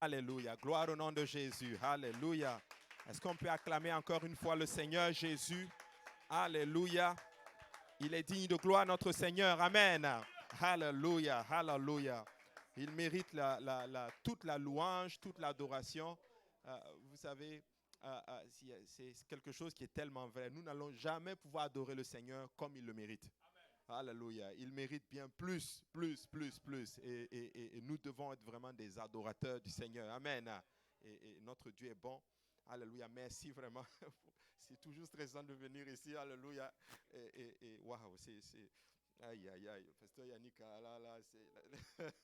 Alléluia. Gloire au nom de Jésus. Alléluia. Est-ce qu'on peut acclamer encore une fois le Seigneur Jésus? Alléluia. Il est digne de gloire, notre Seigneur. Amen. Alléluia. Alléluia. Il mérite toute la louange, toute l'adoration. Vous savez, c'est quelque chose qui est tellement vrai. Nous n'allons jamais pouvoir adorer le Seigneur comme il le mérite. Alléluia. Il mérite bien plus. Et nous devons être vraiment des adorateurs du Seigneur. Amen. Et notre Dieu est bon. Alléluia. Merci vraiment. C'est toujours stressant de venir ici. Alléluia. Et waouh, c'est. Aïe, aïe, aïe. Pasteur Yannick, là, c'est.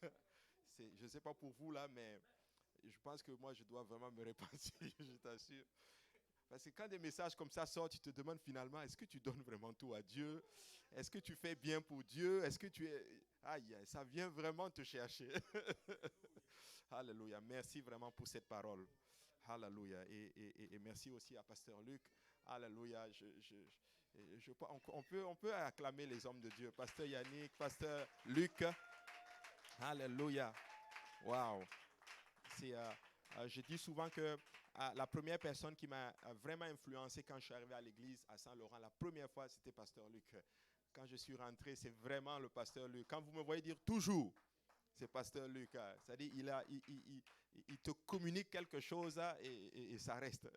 Je ne sais pas pour vous là, mais je pense que moi, je dois vraiment me repentir, je t'assure. Parce que quand des messages comme ça sortent, tu te demandes finalement, est-ce que tu donnes vraiment tout à Dieu? Est-ce que tu fais bien pour Dieu? Est-ce que tu es... Aïe, ça vient vraiment te chercher. Alléluia. Merci vraiment pour cette parole. Alléluia. Et merci aussi à Pasteur Luc. Alléluia. On peut acclamer les hommes de Dieu. Pasteur Yannick, Pasteur Luc. Alléluia. Wow. Je dis souvent que la première personne qui m'a vraiment influencé quand je suis arrivé à l'église à Saint-Laurent, la première fois, c'était Pasteur Luc. Quand je suis rentré, c'est vraiment le Pasteur Luc. Quand vous me voyez dire toujours, c'est Pasteur Luc. C'est-à-dire, il te communique quelque chose et ça reste.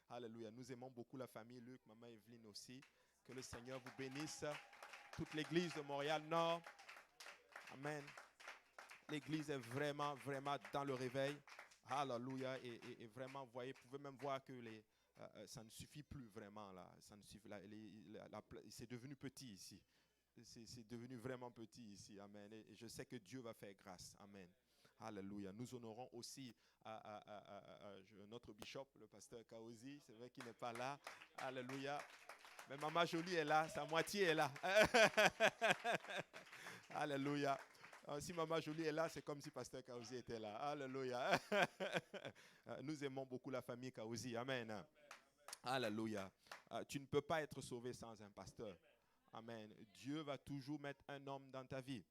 Alléluia. Nous aimons beaucoup la famille Luc, maman Evelyne aussi. Que le Seigneur vous bénisse. Toute l'église de Montréal-Nord. Amen. L'église est vraiment, vraiment dans le réveil. Alléluia. Et vraiment, vous voyez, vous pouvez même voir que ça ne suffit plus vraiment. Là. Ça ne suffit, c'est devenu petit ici. C'est devenu vraiment petit ici. Amen. Et je sais que Dieu va faire grâce. Amen. Alléluia. Nous honorons aussi notre bishop, le pasteur Kaozi. C'est vrai qu'il n'est pas là. Alléluia. Mais Maman Jolie est là. Sa moitié est là. Alléluia. Si Maman Jolie est là, c'est comme si Pasteur Kaozi était là. Alléluia. Nous aimons beaucoup la famille Kaozi. Amen. Alléluia. Tu ne peux pas être sauvé sans un pasteur. Amen. Dieu va toujours mettre un homme dans ta vie.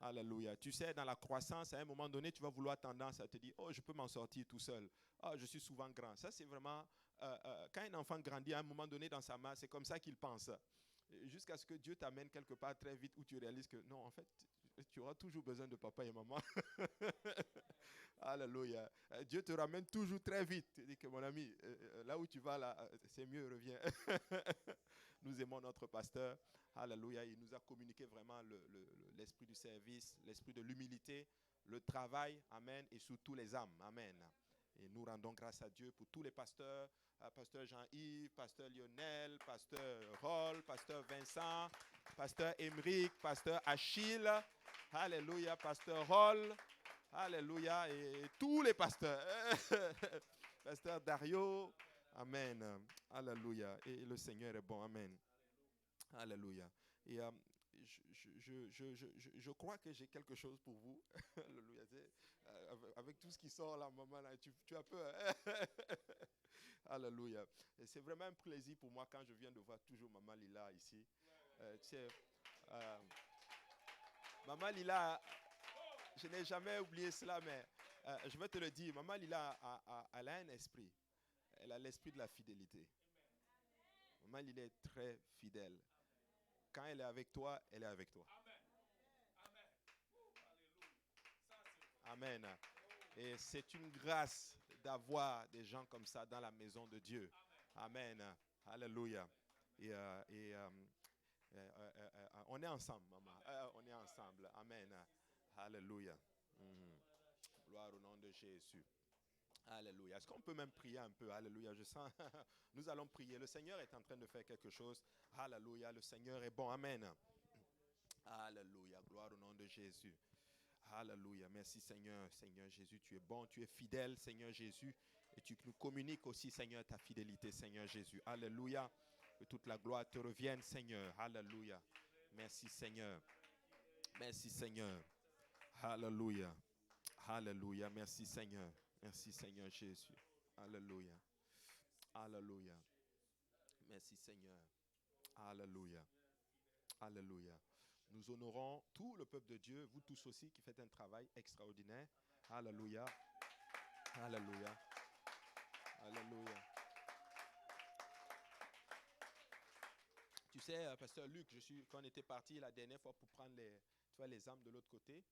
Alléluia. Tu sais, dans la croissance, à un moment donné, tu vas vouloir tendance à te dire, oh, je peux m'en sortir tout seul. Oh, je suis souvent grand. Ça, c'est vraiment, quand un enfant grandit à un moment donné dans sa main, c'est comme ça qu'il pense. Jusqu'à ce que Dieu t'amène quelque part très vite où tu réalises que non, en fait, tu auras toujours besoin de papa et maman. Alléluia. Dieu te ramène toujours très vite. Tu dis que mon ami, là où tu vas, là, c'est mieux, reviens. Nous aimons notre pasteur. Alléluia. Il nous a communiqué vraiment l'esprit du service, l'esprit de l'humilité, le travail. Amen. Et surtout les âmes. Amen. Et nous rendons grâce à Dieu pour tous les pasteurs, pasteur Jean-Yves, pasteur Lionel, pasteur Roll, pasteur Vincent, pasteur Émeric, pasteur Achille, alléluia, pasteur Roll, alléluia, et tous les pasteurs, pasteur Dario, amen, alléluia, et le Seigneur est bon, amen, alléluia. Et je crois que j'ai quelque chose pour vous. Alléluia. Avec tout ce qui sort là, maman, là, tu as peur. Alléluia. Et c'est vraiment un plaisir pour moi quand je viens de voir toujours Maman Lila ici. Tu sais, Maman Lila, je n'ai jamais oublié cela, mais je vais te le dire. Maman Lila, elle a un esprit. Elle a l'esprit de la fidélité. Maman Lila est très fidèle. Quand elle est avec toi, elle est avec toi. Amen. Et c'est une grâce d'avoir des gens comme ça dans la maison de Dieu. Amen. Alléluia. On est ensemble, maman. On est ensemble. Amen. Alléluia. Gloire au nom de Jésus. Alléluia. Est-ce qu'on peut même prier un peu? Alléluia. Je sens. Nous allons prier. Le Seigneur est en train de faire quelque chose. Alléluia. Le Seigneur est bon. Amen. Alléluia. Gloire au nom de Jésus. Alléluia. Merci Seigneur. Seigneur Jésus, tu es bon, tu es fidèle, Seigneur Jésus. Et tu nous communiques aussi, Seigneur, ta fidélité, Seigneur Jésus. Alléluia. Que toute la gloire te revienne, Seigneur. Alléluia. Merci Seigneur. Merci Seigneur. Alléluia. Alléluia. Merci Seigneur. Merci Seigneur Jésus. Alléluia. Alléluia. Merci Seigneur. Alléluia. Alléluia. Nous honorons tout le peuple de Dieu, vous tous aussi qui faites un travail extraordinaire. Alléluia. Alléluia. Alléluia. Tu sais, pasteur Luc, quand on était parti la dernière fois pour prendre les âmes de l'autre côté,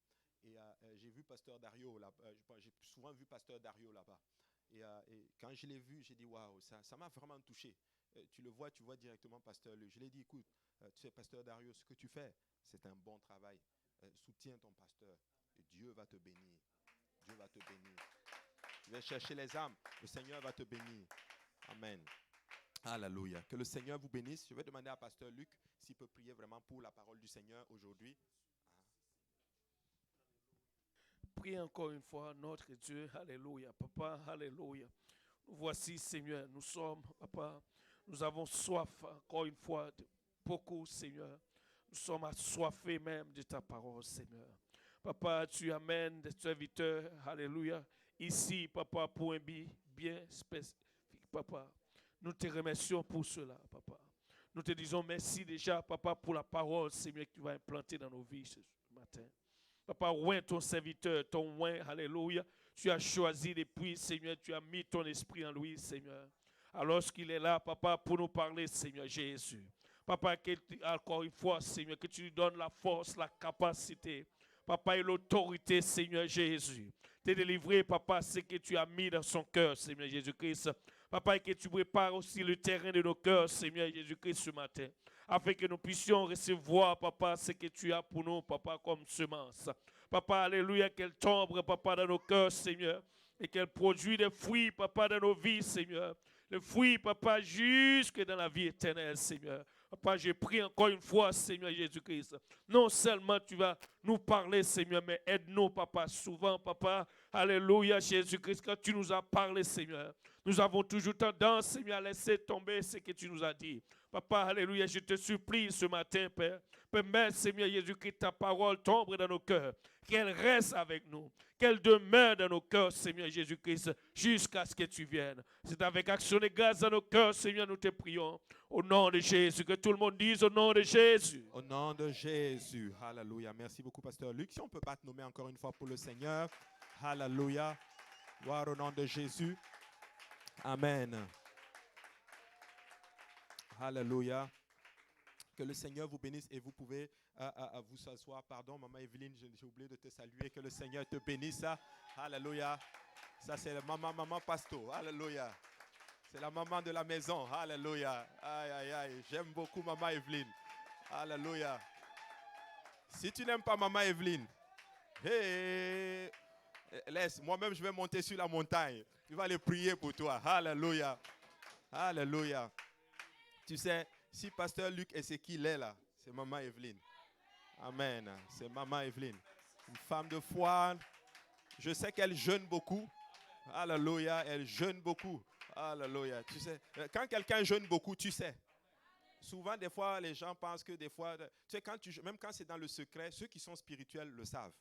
et j'ai vu pasteur Dario là, j'ai souvent vu pasteur Dario là-bas. Et quand je l'ai vu, j'ai dit waouh, ça m'a vraiment touché. Tu vois directement pasteur Luc. Je lui ai dit, écoute, tu sais, pasteur Dario, ce que tu fais, c'est un bon travail. Soutiens ton pasteur et Dieu va te bénir. Dieu va te bénir. Tu vas chercher les âmes, le Seigneur va te bénir. Amen. Alléluia. Que le Seigneur vous bénisse. Je vais demander à pasteur Luc s'il peut prier vraiment pour la parole du Seigneur aujourd'hui. Prie encore une fois notre Dieu. Alléluia. Papa, alléluia. Nous voici, Seigneur. Nous sommes, papa, nous avons soif encore une fois de beaucoup, Seigneur. Nous sommes assoiffés même de ta parole, Seigneur. Papa, tu amènes des serviteurs, alléluia, ici, papa, pour un but bien spécifique, papa. Nous te remercions pour cela, papa. Nous te disons merci déjà, papa, pour la parole, Seigneur, que tu vas implanter dans nos vies ce matin. Papa, oint ton serviteur, ton oint, alléluia. Tu as choisi depuis, Seigneur, tu as mis ton esprit en lui, Seigneur. Alors qu'il est là, papa, pour nous parler, Seigneur Jésus. Papa, encore une fois, Seigneur, que tu lui donnes la force, la capacité, papa, et l'autorité, Seigneur Jésus. T'es délivré, papa, ce que tu as mis dans son cœur, Seigneur Jésus-Christ. Papa, et que tu prépares aussi le terrain de nos cœurs, Seigneur Jésus-Christ, ce matin. Afin que nous puissions recevoir, papa, ce que tu as pour nous, papa, comme semence. Papa, alléluia, qu'elle tombe, papa, dans nos cœurs, Seigneur. Et qu'elle produit des fruits, papa, dans nos vies, Seigneur. Les fruits, papa, jusque dans la vie éternelle, Seigneur. Papa, j'ai pris encore une fois, Seigneur Jésus-Christ. Non seulement tu vas nous parler, Seigneur, mais aide-nous, papa, souvent, papa. Alléluia, Jésus-Christ, quand tu nous as parlé, Seigneur. Nous avons toujours tendance, Seigneur, à laisser tomber ce que tu nous as dit. Papa, alléluia, je te supplie ce matin, Père. Permets, Seigneur Jésus-Christ, ta parole tombe dans nos cœurs. Qu'elle reste avec nous. Qu'elle demeure dans nos cœurs, Seigneur Jésus-Christ, jusqu'à ce que tu viennes. C'est avec action de grâce dans nos cœurs, Seigneur, nous te prions. Au nom de Jésus, que tout le monde dise au nom de Jésus. Au nom de Jésus. Alléluia. Merci beaucoup, pasteur Luc. Si on ne peut pas te nommer encore une fois pour le Seigneur. Alléluia. Gloire au nom de Jésus. Amen. Alléluia. Que le Seigneur vous bénisse et vous pouvez vous asseoir. Pardon, maman Evelyne, j'ai oublié de te saluer. Que le Seigneur te bénisse. Alléluia. Ça, c'est la maman Pasto. Alléluia. C'est la maman de la maison. Alléluia. Aïe, aïe, aïe. J'aime beaucoup maman Evelyne. Alléluia. Si tu n'aimes pas maman Evelyne, hey, laisse. Moi-même, je vais monter sur la montagne. Tu vas aller prier pour toi. Alléluia. Alléluia. Tu sais, si pasteur Luc est ce qu'il est là, c'est maman Evelyne. Amen. C'est maman Evelyne. Une femme de foi. Je sais qu'elle jeûne beaucoup. Alléluia. Elle jeûne beaucoup. Alléluia. Tu sais, quand quelqu'un jeûne beaucoup, tu sais. Souvent, des fois, les gens pensent que des fois, tu sais, même quand c'est dans le secret, ceux qui sont spirituels le savent.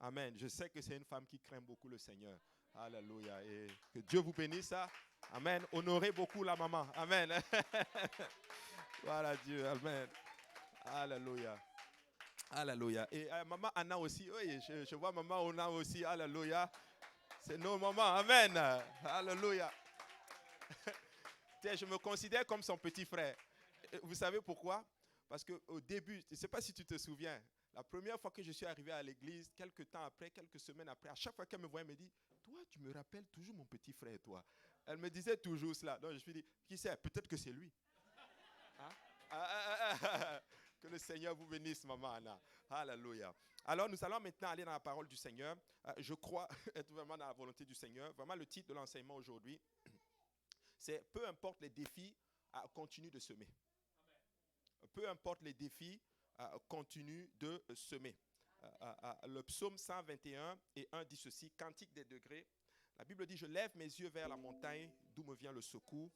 Amen. Je sais que c'est une femme qui craint beaucoup le Seigneur. Alléluia. Et que Dieu vous bénisse. Ça. Amen. Honorez beaucoup la maman. Amen. Voilà Dieu. Amen. Alléluia. Alléluia. Et maman Anna aussi. Oui, je vois maman Anna aussi. Alléluia. C'est nos mamans. Amen. Alléluia. Je me considère comme son petit frère. Vous savez pourquoi? Parce qu'au début, je ne sais pas si tu te souviens, la première fois que je suis arrivé à l'église, quelques temps après, quelques semaines après, à chaque fois qu'elle me voyait, elle me dit, toi, tu me rappelles toujours mon petit frère, toi. Elle me disait toujours cela. Donc je me suis dit, qui sait, peut-être que c'est lui. Hein? Que le Seigneur vous bénisse, maman Anna. Alléluia. Alors nous allons maintenant aller dans la parole du Seigneur. Je crois être vraiment dans la volonté du Seigneur. Vraiment le titre de l'enseignement aujourd'hui, c'est « Peu importe les défis, continue de semer ». Peu importe les défis, continue de semer. Le psaume 121 et 1 dit ceci, Cantique des degrés. La Bible dit, je lève mes yeux vers la montagne, d'où me vient le secours.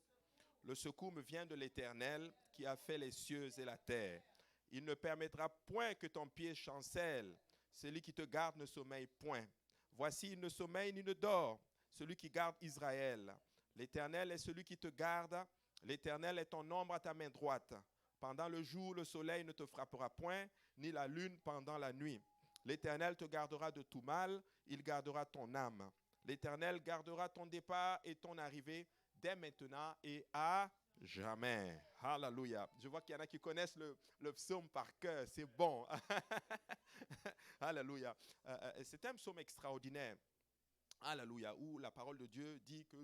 Le secours me vient de l'Éternel, qui a fait les cieux et la terre. Il ne permettra point que ton pied chancelle. Celui qui te garde ne sommeille point. Voici, il ne sommeille ni ne dort. Celui qui garde Israël. L'Éternel est celui qui te garde. L'Éternel est ton ombre à ta main droite. Pendant le jour, le soleil ne te frappera point, ni la lune pendant la nuit. L'Éternel te gardera de tout mal, il gardera ton âme. L'Éternel gardera ton départ et ton arrivée dès maintenant et à jamais. Alléluia. Je vois qu'il y en a qui connaissent le psaume par cœur. C'est bon. Alléluia. C'est un psaume extraordinaire. Alléluia. Où la parole de Dieu dit que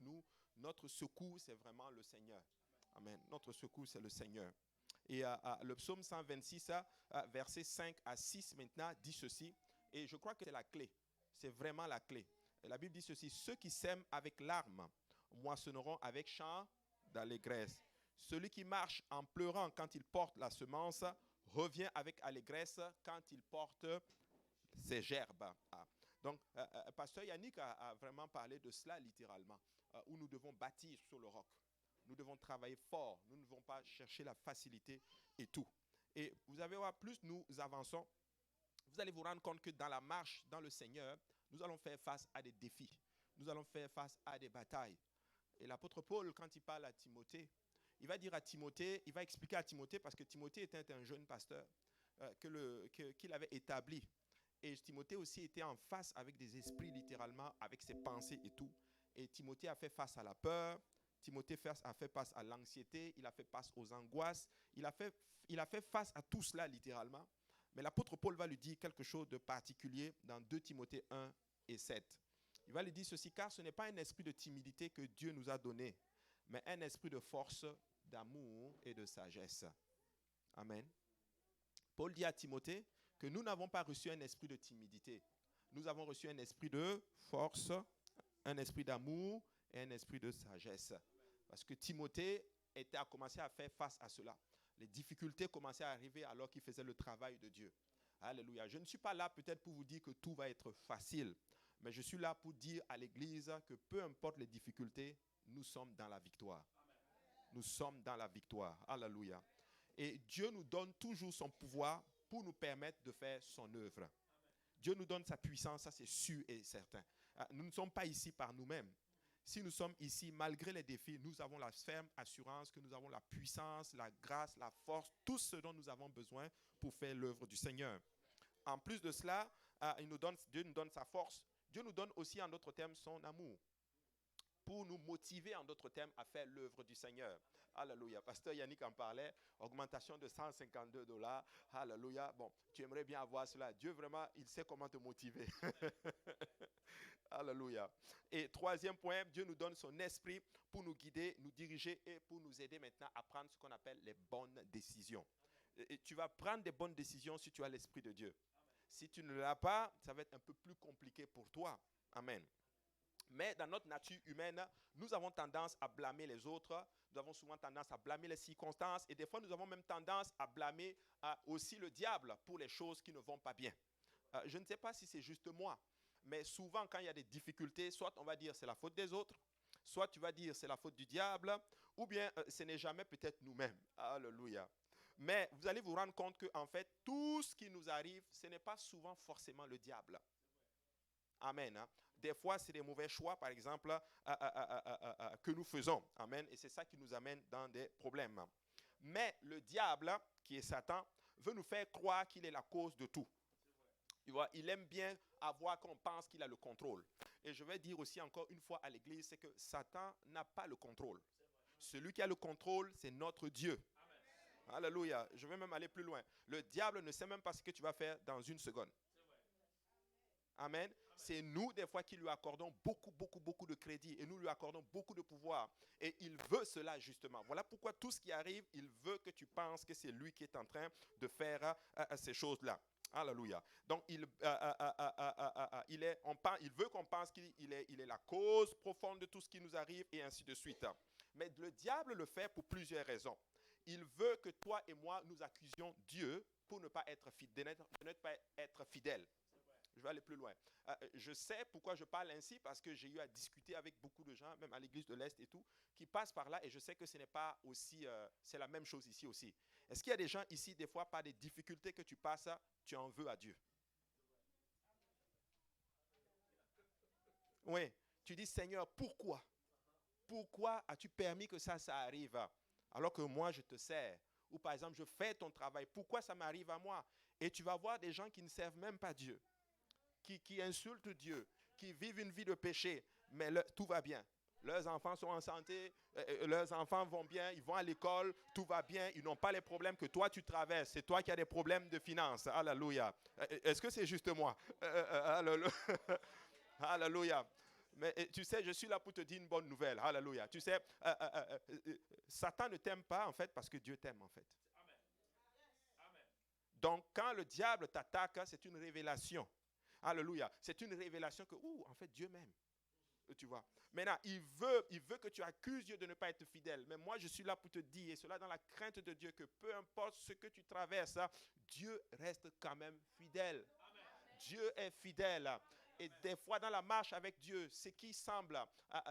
notre secours, c'est vraiment le Seigneur. Amen. Notre secours, c'est le Seigneur. Et le psaume 126, versets 5 à 6 maintenant, dit ceci. Et je crois que c'est la clé. C'est vraiment la clé. Et la Bible dit ceci. Ceux qui sèment avec larmes moissonneront avec chant d'allégresse. Celui qui marche en pleurant quand il porte la semence revient avec allégresse quand il porte ses gerbes. Donc, Pasteur Yannick a vraiment parlé de cela littéralement, où nous devons bâtir sur le roc. Nous devons travailler fort. Nous ne devons pas chercher la facilité et tout. Et vous allez voir, plus nous avançons, vous allez vous rendre compte que dans la marche dans le Seigneur, nous allons faire face à des défis. Nous allons faire face à des batailles. Et l'apôtre Paul, quand il parle à Timothée, il va dire à Timothée, il va expliquer à Timothée, parce que Timothée était un jeune pasteur qu'il avait établi. Et Timothée aussi était en face avec des esprits, littéralement, avec ses pensées et tout. Et Timothée a fait face à la peur. Timothée a fait face à l'anxiété. Il a fait face aux angoisses. Il a fait face à tout cela, littéralement. Mais l'apôtre Paul va lui dire quelque chose de particulier dans 2 Timothée 1 et 7. Il va lui dire ceci, car ce n'est pas un esprit de timidité que Dieu nous a donné, mais un esprit de force, d'amour et de sagesse. Amen. Paul dit à Timothée que nous n'avons pas reçu un esprit de timidité. Nous avons reçu un esprit de force, un esprit d'amour et un esprit de sagesse. Parce que Timothée a commencé à faire face à cela. Les difficultés commençaient à arriver alors qu'il faisait le travail de Dieu. Alléluia. Je ne suis pas là peut-être pour vous dire que tout va être facile, mais je suis là pour dire à l'Église que peu importe les difficultés, nous sommes dans la victoire. Nous sommes dans la victoire. Alléluia. Et Dieu nous donne toujours son pouvoir pour nous permettre de faire son œuvre. Dieu nous donne sa puissance, ça c'est sûr et certain. Nous ne sommes pas ici par nous-mêmes. Si nous sommes ici, malgré les défis, nous avons la ferme assurance que nous avons la puissance, la grâce, la force, tout ce dont nous avons besoin pour faire l'œuvre du Seigneur. En plus de cela, Dieu nous donne sa force. Dieu nous donne aussi, en d'autres termes, son amour, pour nous motiver, en d'autres termes, à faire l'œuvre du Seigneur. Alléluia. Pasteur Yannick en parlait, augmentation de $152. Alléluia. Bon, tu aimerais bien avoir cela. Dieu, vraiment, il sait comment te motiver. Alléluia. Et troisième point, Dieu nous donne son esprit pour nous guider, nous diriger et pour nous aider maintenant à prendre ce qu'on appelle les bonnes décisions. Et tu vas prendre des bonnes décisions si tu as l'esprit de Dieu. Si tu ne l'as pas, ça va être un peu plus compliqué pour toi. Amen. Mais dans notre nature humaine, nous avons tendance à blâmer les autres. Nous avons souvent tendance à blâmer les circonstances. Et des fois, nous avons même tendance à blâmer aussi le diable pour les choses qui ne vont pas bien. Je ne sais pas si c'est juste moi. Mais souvent, quand il y a des difficultés, soit on va dire c'est la faute des autres, soit tu vas dire c'est la faute du diable, ou bien ce n'est jamais peut-être nous-mêmes. Alléluia. Mais vous allez vous rendre compte qu'en fait, tout ce qui nous arrive, ce n'est pas souvent forcément le diable. Amen. Des fois, c'est des mauvais choix, par exemple, que nous faisons. Amen. Et c'est ça qui nous amène dans des problèmes. Mais le diable, qui est Satan, veut nous faire croire qu'il est la cause de tout. Tu vois, il aime bien avoir qu'on pense qu'il a le contrôle. Et je vais dire aussi encore une fois à l'église, c'est que Satan n'a pas le contrôle. Celui qui a le contrôle, c'est notre Dieu. Amen. Alléluia. Je vais même aller plus loin. Le diable ne sait même pas ce que tu vas faire dans une seconde. Amen. C'est nous, des fois, qui lui accordons beaucoup de crédit et nous lui accordons beaucoup de pouvoir. Et il veut cela, justement. Voilà pourquoi tout ce qui arrive, il veut que tu penses que c'est lui qui est en train de faire ces choses-là. Alléluia. Donc, il veut qu'on pense qu'il est la cause profonde de tout ce qui nous arrive et ainsi de suite. Mais le diable le fait pour plusieurs raisons. Il veut que toi et moi, nous accusions Dieu pour ne pas être fidèles. Je vais aller plus loin. Je sais pourquoi je parle ainsi, parce que j'ai eu à discuter avec beaucoup de gens, même à l'église de l'Est et tout, qui passent par là et je sais que ce n'est pas aussi, c'est la même chose ici aussi. Est-ce qu'il y a des gens ici, des fois, par des difficultés que tu passes, tu en veux à Dieu? Oui, tu dis, Seigneur, pourquoi? Pourquoi as-tu permis que ça arrive alors que moi je te sers? Ou par exemple, je fais ton travail, pourquoi ça m'arrive à moi? Et tu vas voir des gens qui ne servent même pas Dieu, qui insultent Dieu, qui vivent une vie de péché. mais tout va bien. Leurs enfants sont en santé, leurs enfants vont bien, ils vont à l'école, tout va bien, ils n'ont pas les problèmes que toi tu traverses. C'est toi qui as des problèmes de finances. Alléluia. Est-ce que c'est juste moi? Alléluia. Alléluia. Mais tu sais, je suis là pour te dire une bonne nouvelle. Alléluia. Tu sais, Satan ne t'aime pas en fait parce que Dieu t'aime en fait. Donc quand le diable t'attaque, c'est une révélation. Alléluia. C'est une révélation que, en fait, Dieu m'aime. Tu vois. Maintenant, il veut que tu accuses Dieu de ne pas être fidèle. Mais moi, je suis là pour te dire, et cela dans la crainte de Dieu, que peu importe ce que tu traverses, Dieu reste quand même fidèle. Amen. Dieu est fidèle. Et des fois, dans la marche avec Dieu, ce qui semble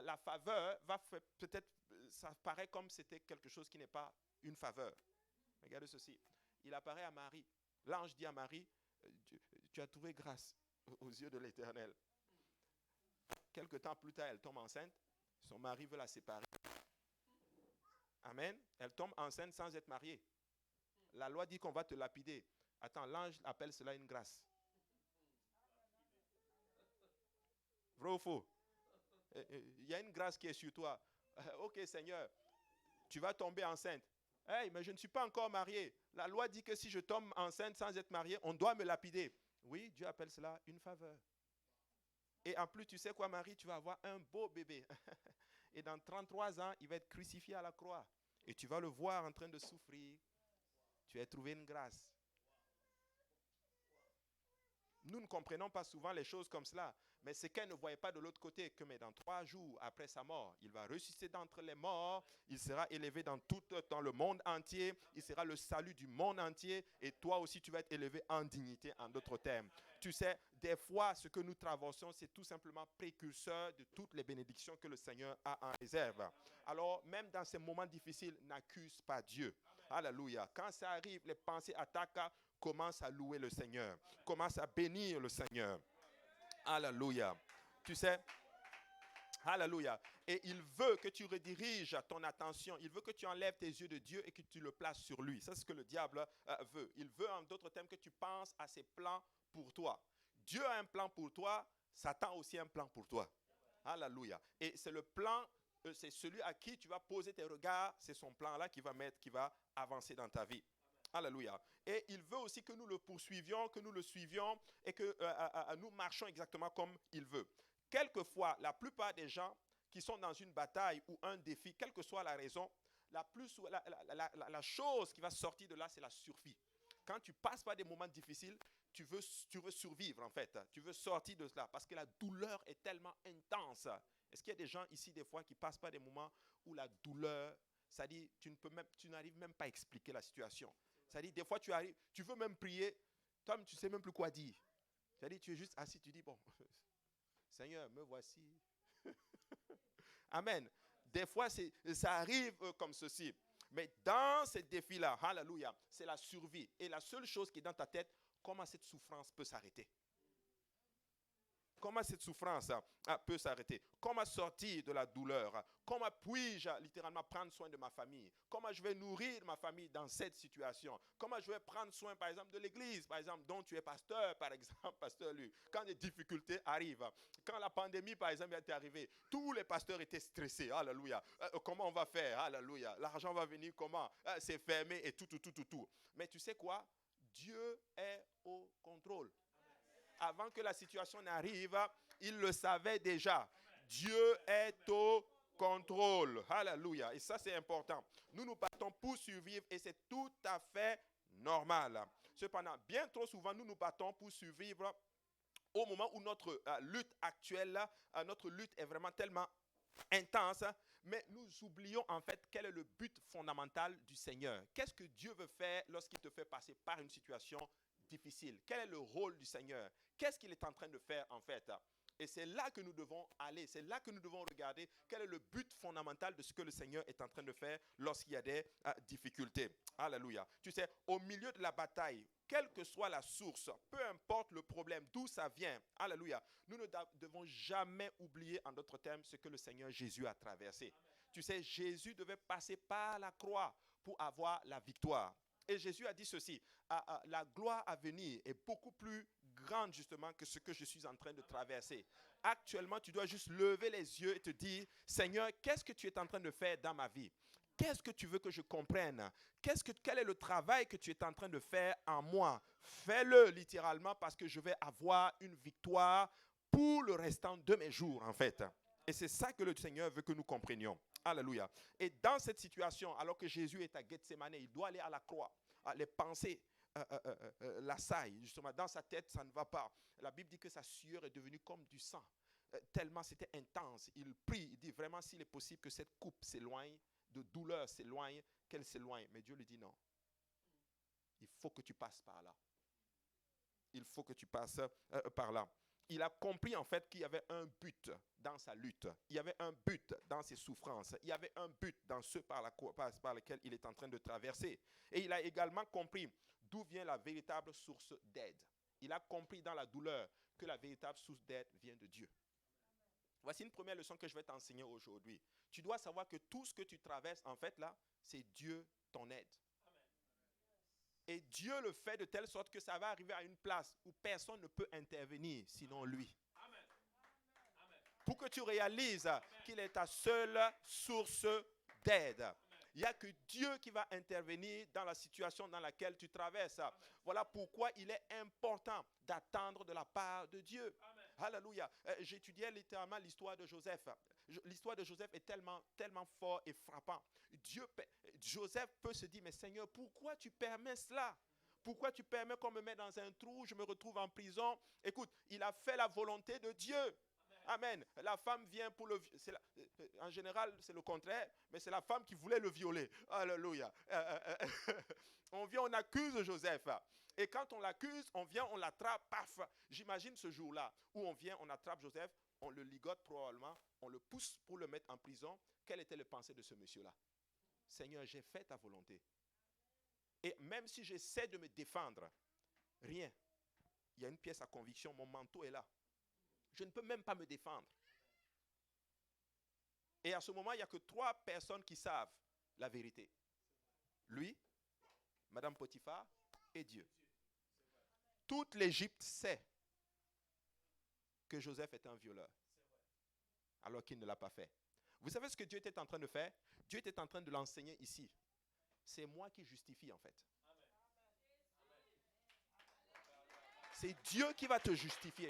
la faveur, va peut-être, ça paraît comme c'était quelque chose qui n'est pas une faveur. Regardez ceci. Il apparaît à Marie. L'ange dit à Marie, tu as trouvé grâce aux yeux de l'Éternel. Quelque temps plus tard, elle tombe enceinte. Son mari veut la séparer. Amen. Elle tombe enceinte sans être mariée. La loi dit qu'on va te lapider. Attends, l'ange appelle cela une grâce. Vrai ou faux? Il y a une grâce qui est sur toi. Ok, Seigneur, tu vas tomber enceinte. Hey, mais je ne suis pas encore marié. La loi dit que si je tombe enceinte sans être marié, on doit me lapider. Oui, Dieu appelle cela une faveur. Et en plus, tu sais quoi, Marie, tu vas avoir un beau bébé. Et dans 33 ans, il va être crucifié à la croix. Et tu vas le voir en train de souffrir. Tu as trouvé une grâce. Nous ne comprenons pas souvent les choses comme cela. Mais c'est qu'elle ne voyait pas de l'autre côté que mais dans 3 jours après sa mort, il va ressusciter d'entre les morts. Il sera élevé dans le monde entier. Il sera le salut du monde entier. Et toi aussi, tu vas être élevé en dignité, en d'autres termes. Tu sais, des fois, ce que nous traversons, c'est tout simplement précurseur de toutes les bénédictions que le Seigneur a en réserve. Alors, même dans ces moments difficiles, n'accuse pas Dieu. Alléluia. Quand ça arrive, les pensées attaquent, commence à louer le Seigneur. Commence à bénir le Seigneur. Alléluia. Tu sais, alléluia. Et il veut que tu rediriges ton attention. Il veut que tu enlèves tes yeux de Dieu et que tu le places sur lui. C'est ce que le diable veut. Il veut en d'autres termes que tu penses à ses plans pour toi. Dieu a un plan pour toi. Satan aussi a un plan pour toi. Alléluia. Et c'est le plan, c'est celui à qui tu vas poser tes regards. C'est son plan-là qui va avancer dans ta vie. Alléluia. Et il veut aussi que nous le poursuivions, que nous le suivions et que nous marchions exactement comme il veut. Quelquefois, la plupart des gens qui sont dans une bataille ou un défi, quelle que soit la raison, la chose qui va sortir de là, c'est la survie. Quand tu passes par des moments difficiles, tu veux survivre en fait. Tu veux sortir de cela parce que la douleur est tellement intense. Est-ce qu'il y a des gens ici des fois qui passent par des moments où la douleur, c'est-à-dire tu n'arrives même pas à expliquer la situation. C'est-à-dire, des fois, tu veux même prier, toi, tu ne sais même plus quoi dire. C'est-à-dire, tu es juste assis, tu dis, bon, Seigneur, me voici. Amen. Des fois, ça arrive comme ceci. Mais dans ces défis-là, alléluia, c'est la survie. Et la seule chose qui est dans ta tête, comment cette souffrance peut s'arrêter? Comment cette souffrance peut s'arrêter? Comment sortir de la douleur? Comment puis-je littéralement prendre soin de ma famille? Comment je vais nourrir ma famille dans cette situation? Comment je vais prendre soin, par exemple, de l'église, par exemple, dont tu es pasteur, par exemple, pasteur Luc? Quand les difficultés arrivent, quand la pandémie, par exemple, est arrivée, tous les pasteurs étaient stressés. Alléluia. Comment on va faire? Alléluia. L'argent va venir comment? C'est fermé et tout. Mais tu sais quoi? Dieu est au contrôle. Avant que la situation n'arrive, il le savait déjà. Dieu est au contrôle. Alléluia. Et ça, c'est important. Nous nous battons pour survivre et c'est tout à fait normal. Cependant, bien trop souvent, nous nous battons pour survivre au moment où notre lutte actuelle, notre lutte est vraiment tellement intense, mais nous oublions en fait quel est le but fondamental du Seigneur. Qu'est-ce que Dieu veut faire lorsqu'il te fait passer par une situation difficile? Quel est le rôle du Seigneur? Qu'est-ce qu'il est en train de faire en fait? Et c'est là que nous devons aller, c'est là que nous devons regarder quel est le but fondamental de ce que le Seigneur est en train de faire lorsqu'il y a des difficultés. Alléluia. Tu sais, au milieu de la bataille, quelle que soit la source, peu importe le problème, d'où ça vient, alléluia, nous ne devons jamais oublier en d'autres termes ce que le Seigneur Jésus a traversé. Amen. Tu sais, Jésus devait passer par la croix pour avoir la victoire. Et Jésus a dit ceci, la gloire à venir est beaucoup plus grande justement que ce que je suis en train de traverser. Actuellement, tu dois juste lever les yeux et te dire, Seigneur, qu'est-ce que tu es en train de faire dans ma vie? Qu'est-ce que tu veux que je comprenne? Quel est le travail que tu es en train de faire en moi? Fais-le littéralement parce que je vais avoir une victoire pour le restant de mes jours, en fait. Et c'est ça que le Seigneur veut que nous comprenions. Alléluia. Et dans cette situation, alors que Jésus est à Gethsemane, il doit aller à la croix. Les pensées l'assaillent, justement. Dans sa tête, ça ne va pas. La Bible dit que sa sueur est devenue comme du sang. Tellement c'était intense. Il prie, il dit vraiment s'il est possible que cette coupe s'éloigne, de douleur s'éloigne, qu'elle s'éloigne. Mais Dieu lui dit non. Il faut que tu passes par là. Il faut que tu passes par là. Il a compris en fait qu'il y avait un but dans sa lutte. Il y avait un but dans ses souffrances. Il y avait un but dans ceux par lequel il est en train de traverser. Et il a également compris d'où vient la véritable source d'aide. Il a compris dans la douleur que la véritable source d'aide vient de Dieu. Voici une première leçon que je vais t'enseigner aujourd'hui. Tu dois savoir que tout ce que tu traverses, en fait, là, c'est Dieu ton aide. Et Dieu le fait de telle sorte que ça va arriver à une place où personne ne peut intervenir sinon lui. Amen. Pour que tu réalises qu'il est ta seule source d'aide. Il n'y a que Dieu qui va intervenir dans la situation dans laquelle tu traverses. Amen. Voilà pourquoi il est important d'attendre de la part de Dieu. Amen. Alléluia. J'étudiais littéralement l'histoire de Joseph. L'histoire de Joseph est tellement fort et frappant. Joseph peut se dire, mais Seigneur, pourquoi tu permets cela? Pourquoi tu permets qu'on me mette dans un trou, je me retrouve en prison? Écoute, il a fait la volonté de Dieu. Amen. La femme vient pour le... En général, c'est le contraire, mais c'est la femme qui voulait le violer. Alléluia. On vient, on accuse Joseph. Et quand on l'accuse, on vient, on l'attrape, paf. J'imagine ce jour-là où on vient, on attrape Joseph, on le ligote probablement, on le pousse pour le mettre en prison. Quelle était le pensée de ce monsieur-là? Seigneur, j'ai fait ta volonté. Et même si j'essaie de me défendre, rien. Il y a une pièce à conviction, mon manteau est là. Je ne peux même pas me défendre. Et à ce moment, il n'y a que 3 personnes qui savent la vérité. Lui, Madame Potiphar et Dieu. Toute l'Égypte sait que Joseph est un violeur, alors qu'il ne l'a pas fait. Vous savez ce que Dieu était en train de faire? Dieu était en train de l'enseigner ici. C'est moi qui justifie en fait. C'est Dieu qui va te justifier.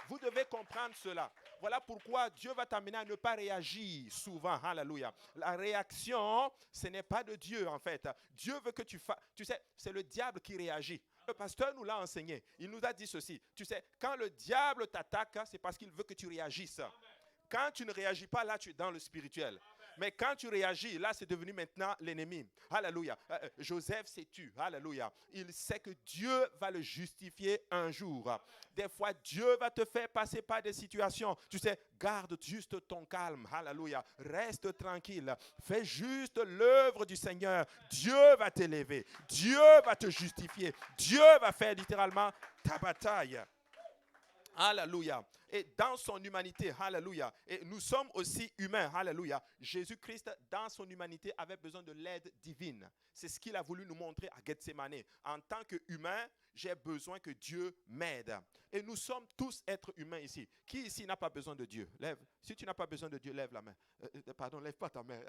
Vous devez comprendre cela. Voilà pourquoi Dieu va t'amener à ne pas réagir souvent. Alléluia. La réaction, ce n'est pas de Dieu en fait. Dieu veut que tu fasses. Tu sais, c'est le diable qui réagit. Le pasteur nous l'a enseigné. Il nous a dit ceci. Tu sais, quand le diable t'attaque, c'est parce qu'il veut que tu réagisses. Quand tu ne réagis pas, là, tu es dans le spirituel. Mais quand tu réagis, là, c'est devenu maintenant l'ennemi. Alléluia. Joseph s'est tué. Alléluia. Il sait que Dieu va le justifier un jour. Des fois, Dieu va te faire passer par des situations. Tu sais, garde juste ton calme. Alléluia. Reste tranquille. Fais juste l'œuvre du Seigneur. Dieu va t'élever. Dieu va te justifier. Dieu va faire littéralement ta bataille. Alléluia. Et dans son humanité, alléluia. Et nous sommes aussi humains, alléluia. Jésus-Christ, dans son humanité, avait besoin de l'aide divine. C'est ce qu'il a voulu nous montrer à Gethsemane. En tant qu'humain, j'ai besoin que Dieu m'aide. Et nous sommes tous êtres humains ici. Qui ici n'a pas besoin de Dieu? Lève. Si tu n'as pas besoin de Dieu, lève la main. Pardon, lève pas ta main.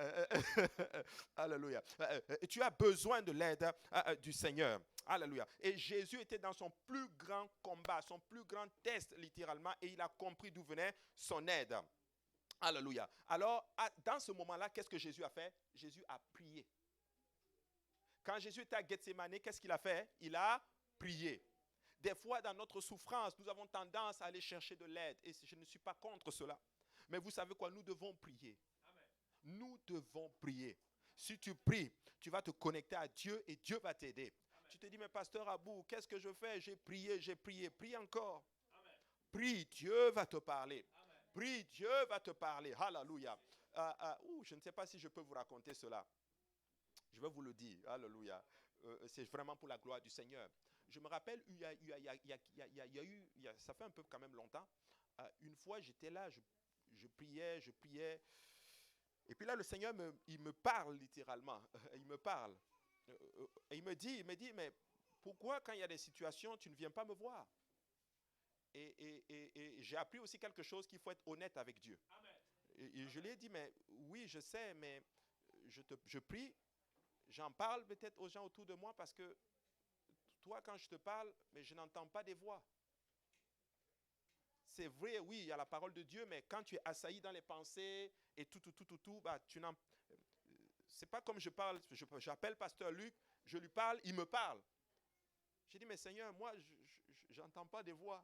Alléluia. Tu as besoin de l'aide du Seigneur. Alléluia. Et Jésus était dans son plus grand combat, son plus grand test littéralement, et il a compris d'où venait son aide. Alléluia. Alors, dans ce moment-là, qu'est-ce que Jésus a fait? Jésus a prié. Quand Jésus était à Gethsemane, qu'est-ce qu'il a fait? Il a prié. Des fois, dans notre souffrance, nous avons tendance à aller chercher de l'aide, et je ne suis pas contre cela. Mais vous savez quoi? Nous devons prier. Amen. Nous devons prier. Si tu pries, tu vas te connecter à Dieu et Dieu va t'aider. Tu te dis, mais pasteur Abou, qu'est-ce que je fais? J'ai prié. Prie encore. Amen. Prie, Dieu va te parler. Amen. Prie, Dieu va te parler. Alléluia. Je ne sais pas si je peux vous raconter cela. Je vais vous le dire. Alléluia. C'est vraiment pour la gloire du Seigneur. Je me rappelle, ça fait un peu quand même longtemps. Une fois, j'étais là, je priais. Et puis là, le Seigneur, il me parle littéralement. Il me parle. Et il me dit, mais pourquoi quand il y a des situations, tu ne viens pas me voir? Et j'ai appris aussi quelque chose, qu'il faut être honnête avec Dieu. Et je lui ai dit, mais oui, je sais, mais je prie, j'en parle peut-être aux gens autour de moi parce que toi, quand je te parle, mais je n'entends pas des voix. C'est vrai, oui, il y a la parole de Dieu, mais quand tu es assailli dans les pensées et tout, bah, c'est pas comme je parle, j'appelle pasteur Luc, je lui parle, il me parle. J'ai dit, mais Seigneur, moi, je n'entends pas des voix.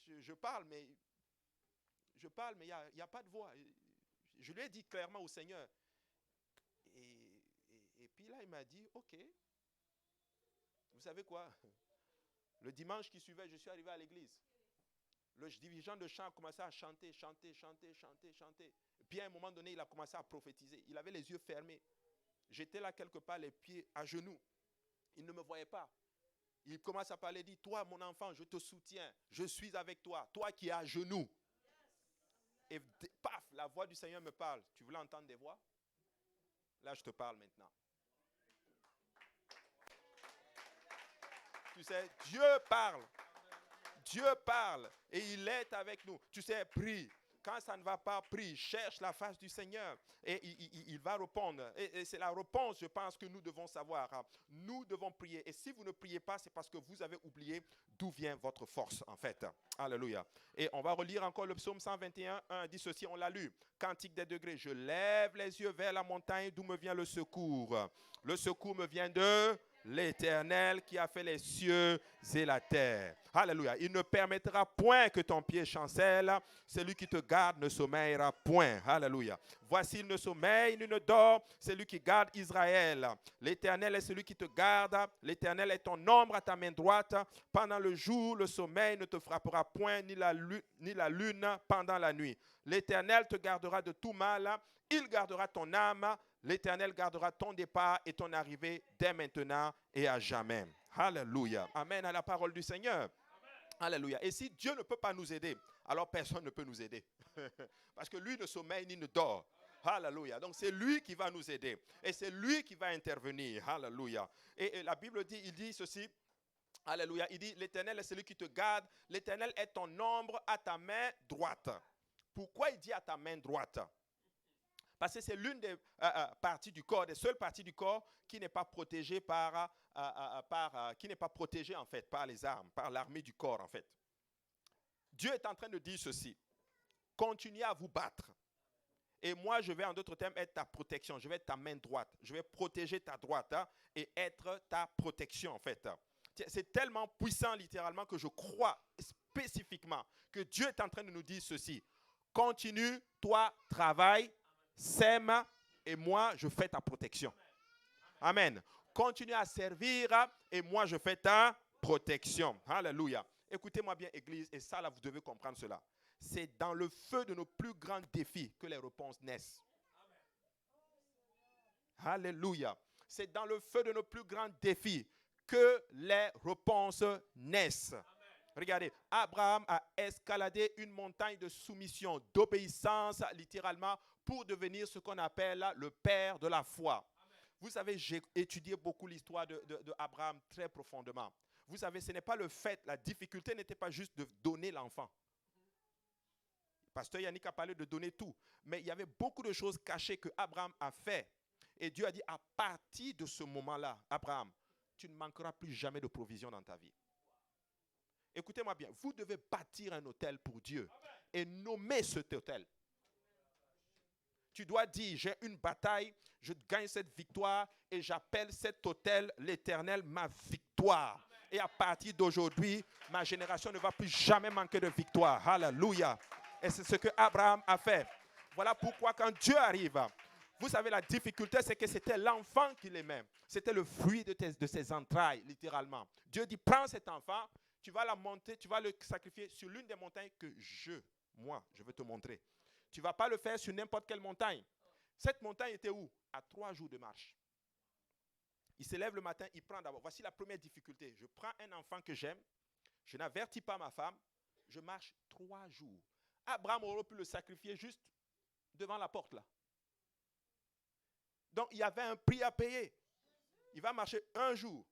Je parle, mais il n'y a pas de voix. Je lui ai dit clairement au Seigneur. Et puis là, il m'a dit, OK, vous savez quoi? Le dimanche qui suivait, je suis arrivé à l'église. Le dirigeant de chant a commencé à chanter. Puis à un moment donné, il a commencé à prophétiser. Il avait les yeux fermés. J'étais là quelque part, les pieds à genoux. Il ne me voyait pas. Il commence à parler, il dit, toi mon enfant, je te soutiens, je suis avec toi, toi qui es à genoux. Et paf, la voix du Seigneur me parle. Tu voulais entendre des voix? Là, je te parle maintenant. Tu sais, Dieu parle. Dieu parle et il est avec nous. Tu sais, prie. Quand ça ne va pas, prie. Cherche la face du Seigneur et il va répondre. Et c'est la réponse, je pense, que nous devons savoir. Nous devons prier. Et si vous ne priez pas, c'est parce que vous avez oublié d'où vient votre force, en fait. Alléluia. Et on va relire encore le psaume 121, 1 dit ceci, on l'a lu. Cantique des degrés. Je lève les yeux vers la montagne d'où me vient le secours. Le secours me vient de l'Éternel qui a fait les cieux et la terre. Alléluia. Il ne permettra point que ton pied chancelle. Celui qui te garde ne sommeillera point. Alléluia. Voici, il ne sommeille ni ne dort. Celui qui garde Israël. L'Éternel est celui qui te garde. L'Éternel est ton ombre à ta main droite. Pendant le jour, le sommeil ne te frappera point, ni la lune pendant la nuit. L'Éternel te gardera de tout mal. Il gardera ton âme. L'Éternel gardera ton départ et ton arrivée dès maintenant et à jamais. Alléluia. Amen à la parole du Seigneur. Alléluia. Et si Dieu ne peut pas nous aider, alors personne ne peut nous aider. Parce que lui ne sommeille ni ne dort. Alléluia. Donc c'est lui qui va nous aider. Et c'est lui qui va intervenir. Alléluia. Et la Bible dit, il dit ceci. Alléluia. Il dit, l'Éternel est celui qui te garde. L'Éternel est ton ombre à ta main droite. Pourquoi il dit à ta main droite? Parce que c'est l'une des parties du corps, des seules parties du corps qui n'est pas protégée qui n'est pas protégée en fait par les armes, par l'armée du corps en fait. Dieu est en train de dire ceci. Continuez à vous battre. Et moi, je vais en d'autres termes être ta protection. Je vais être ta main droite. Je vais protéger ta droite et être ta protection en fait. C'est tellement puissant littéralement que je crois spécifiquement que Dieu est en train de nous dire ceci. Continue, toi, travaille. Sème et moi je fais ta protection. Amen. Continue à servir et moi je fais ta protection. Alléluia. Écoutez-moi bien, Église, et ça là vous devez comprendre cela. C'est dans le feu de nos plus grands défis que les réponses naissent. Alléluia. C'est dans le feu de nos plus grands défis que les réponses naissent. Regardez, Abraham a escaladé une montagne de soumission, d'obéissance, littéralement, pour devenir ce qu'on appelle le père de la foi. Amen. Vous savez, j'ai étudié beaucoup l'histoire de Abraham très profondément. Vous savez, ce n'est pas le fait, la difficulté n'était pas juste de donner l'enfant. Pasteur Yannick a parlé de donner tout. Mais il y avait beaucoup de choses cachées que Abraham a fait. Et Dieu a dit, à partir de ce moment-là, Abraham, tu ne manqueras plus jamais de provision dans ta vie. Écoutez-moi bien, vous devez bâtir un hôtel pour Dieu et nommer cet hôtel. Tu dois dire, j'ai une bataille, je gagne cette victoire et j'appelle cet hôtel l'Éternel ma victoire. Amen. Et à partir d'aujourd'hui, ma génération ne va plus jamais manquer de victoire. Alléluia. Et c'est ce que Abraham a fait. Voilà pourquoi quand Dieu arrive, vous savez la difficulté, c'est que c'était l'enfant qu'il aimait. C'était le fruit de ses entrailles, littéralement. Dieu dit, prends cet enfant, tu vas la monter, tu vas le sacrifier sur l'une des montagnes que je veux te montrer. Tu ne vas pas le faire sur n'importe quelle montagne. Cette montagne était où? À 3 jours de marche. Il se lève le matin, il prend d'abord. Voici la première difficulté. Je prends un enfant que j'aime, je n'avertis pas ma femme, je marche 3 jours. Abraham aurait pu le sacrifier juste devant la porte là. Donc il y avait un prix à payer. Il va marcher 1 jour.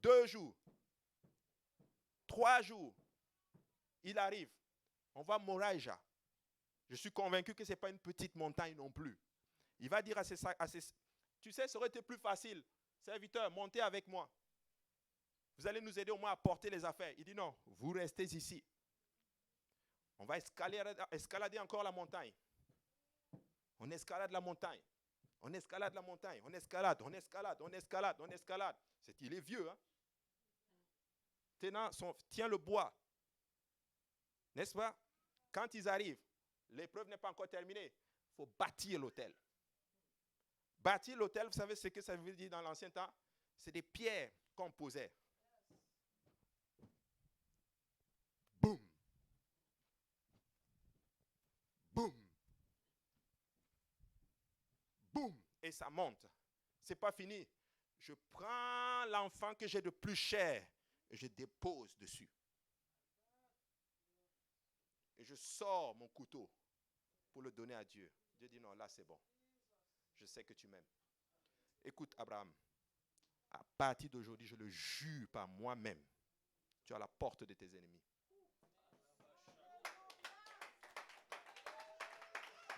2 jours, 3 jours, il arrive. On va à Moraïja. Je suis convaincu que ce n'est pas une petite montagne non plus. Il va dire à ses tu sais, ça aurait été plus facile. Serviteur, montez avec moi. Vous allez nous aider au moins à porter les affaires. Il dit non, vous restez ici. On va escalader encore la montagne. On escalade la montagne. On escalade la montagne. On escalade, on escalade, on escalade, on escalade. Il est vieux, hein? Tient le bois. N'est-ce pas? Quand ils arrivent, l'épreuve n'est pas encore terminée. Il faut bâtir l'autel. Bâtir l'autel, vous savez ce que ça veut dire dans l'ancien temps? C'est des pierres qu'on posait. Boum. Boum. Boum. Et ça monte. Ce n'est pas fini. Je prends l'enfant que j'ai de plus cher et je dépose dessus. Et je sors mon couteau pour le donner à Dieu. Dieu dit non, là c'est bon. Je sais que tu m'aimes. Écoute Abraham, à partir d'aujourd'hui, je le jure par moi-même, tu es à la porte de tes ennemis.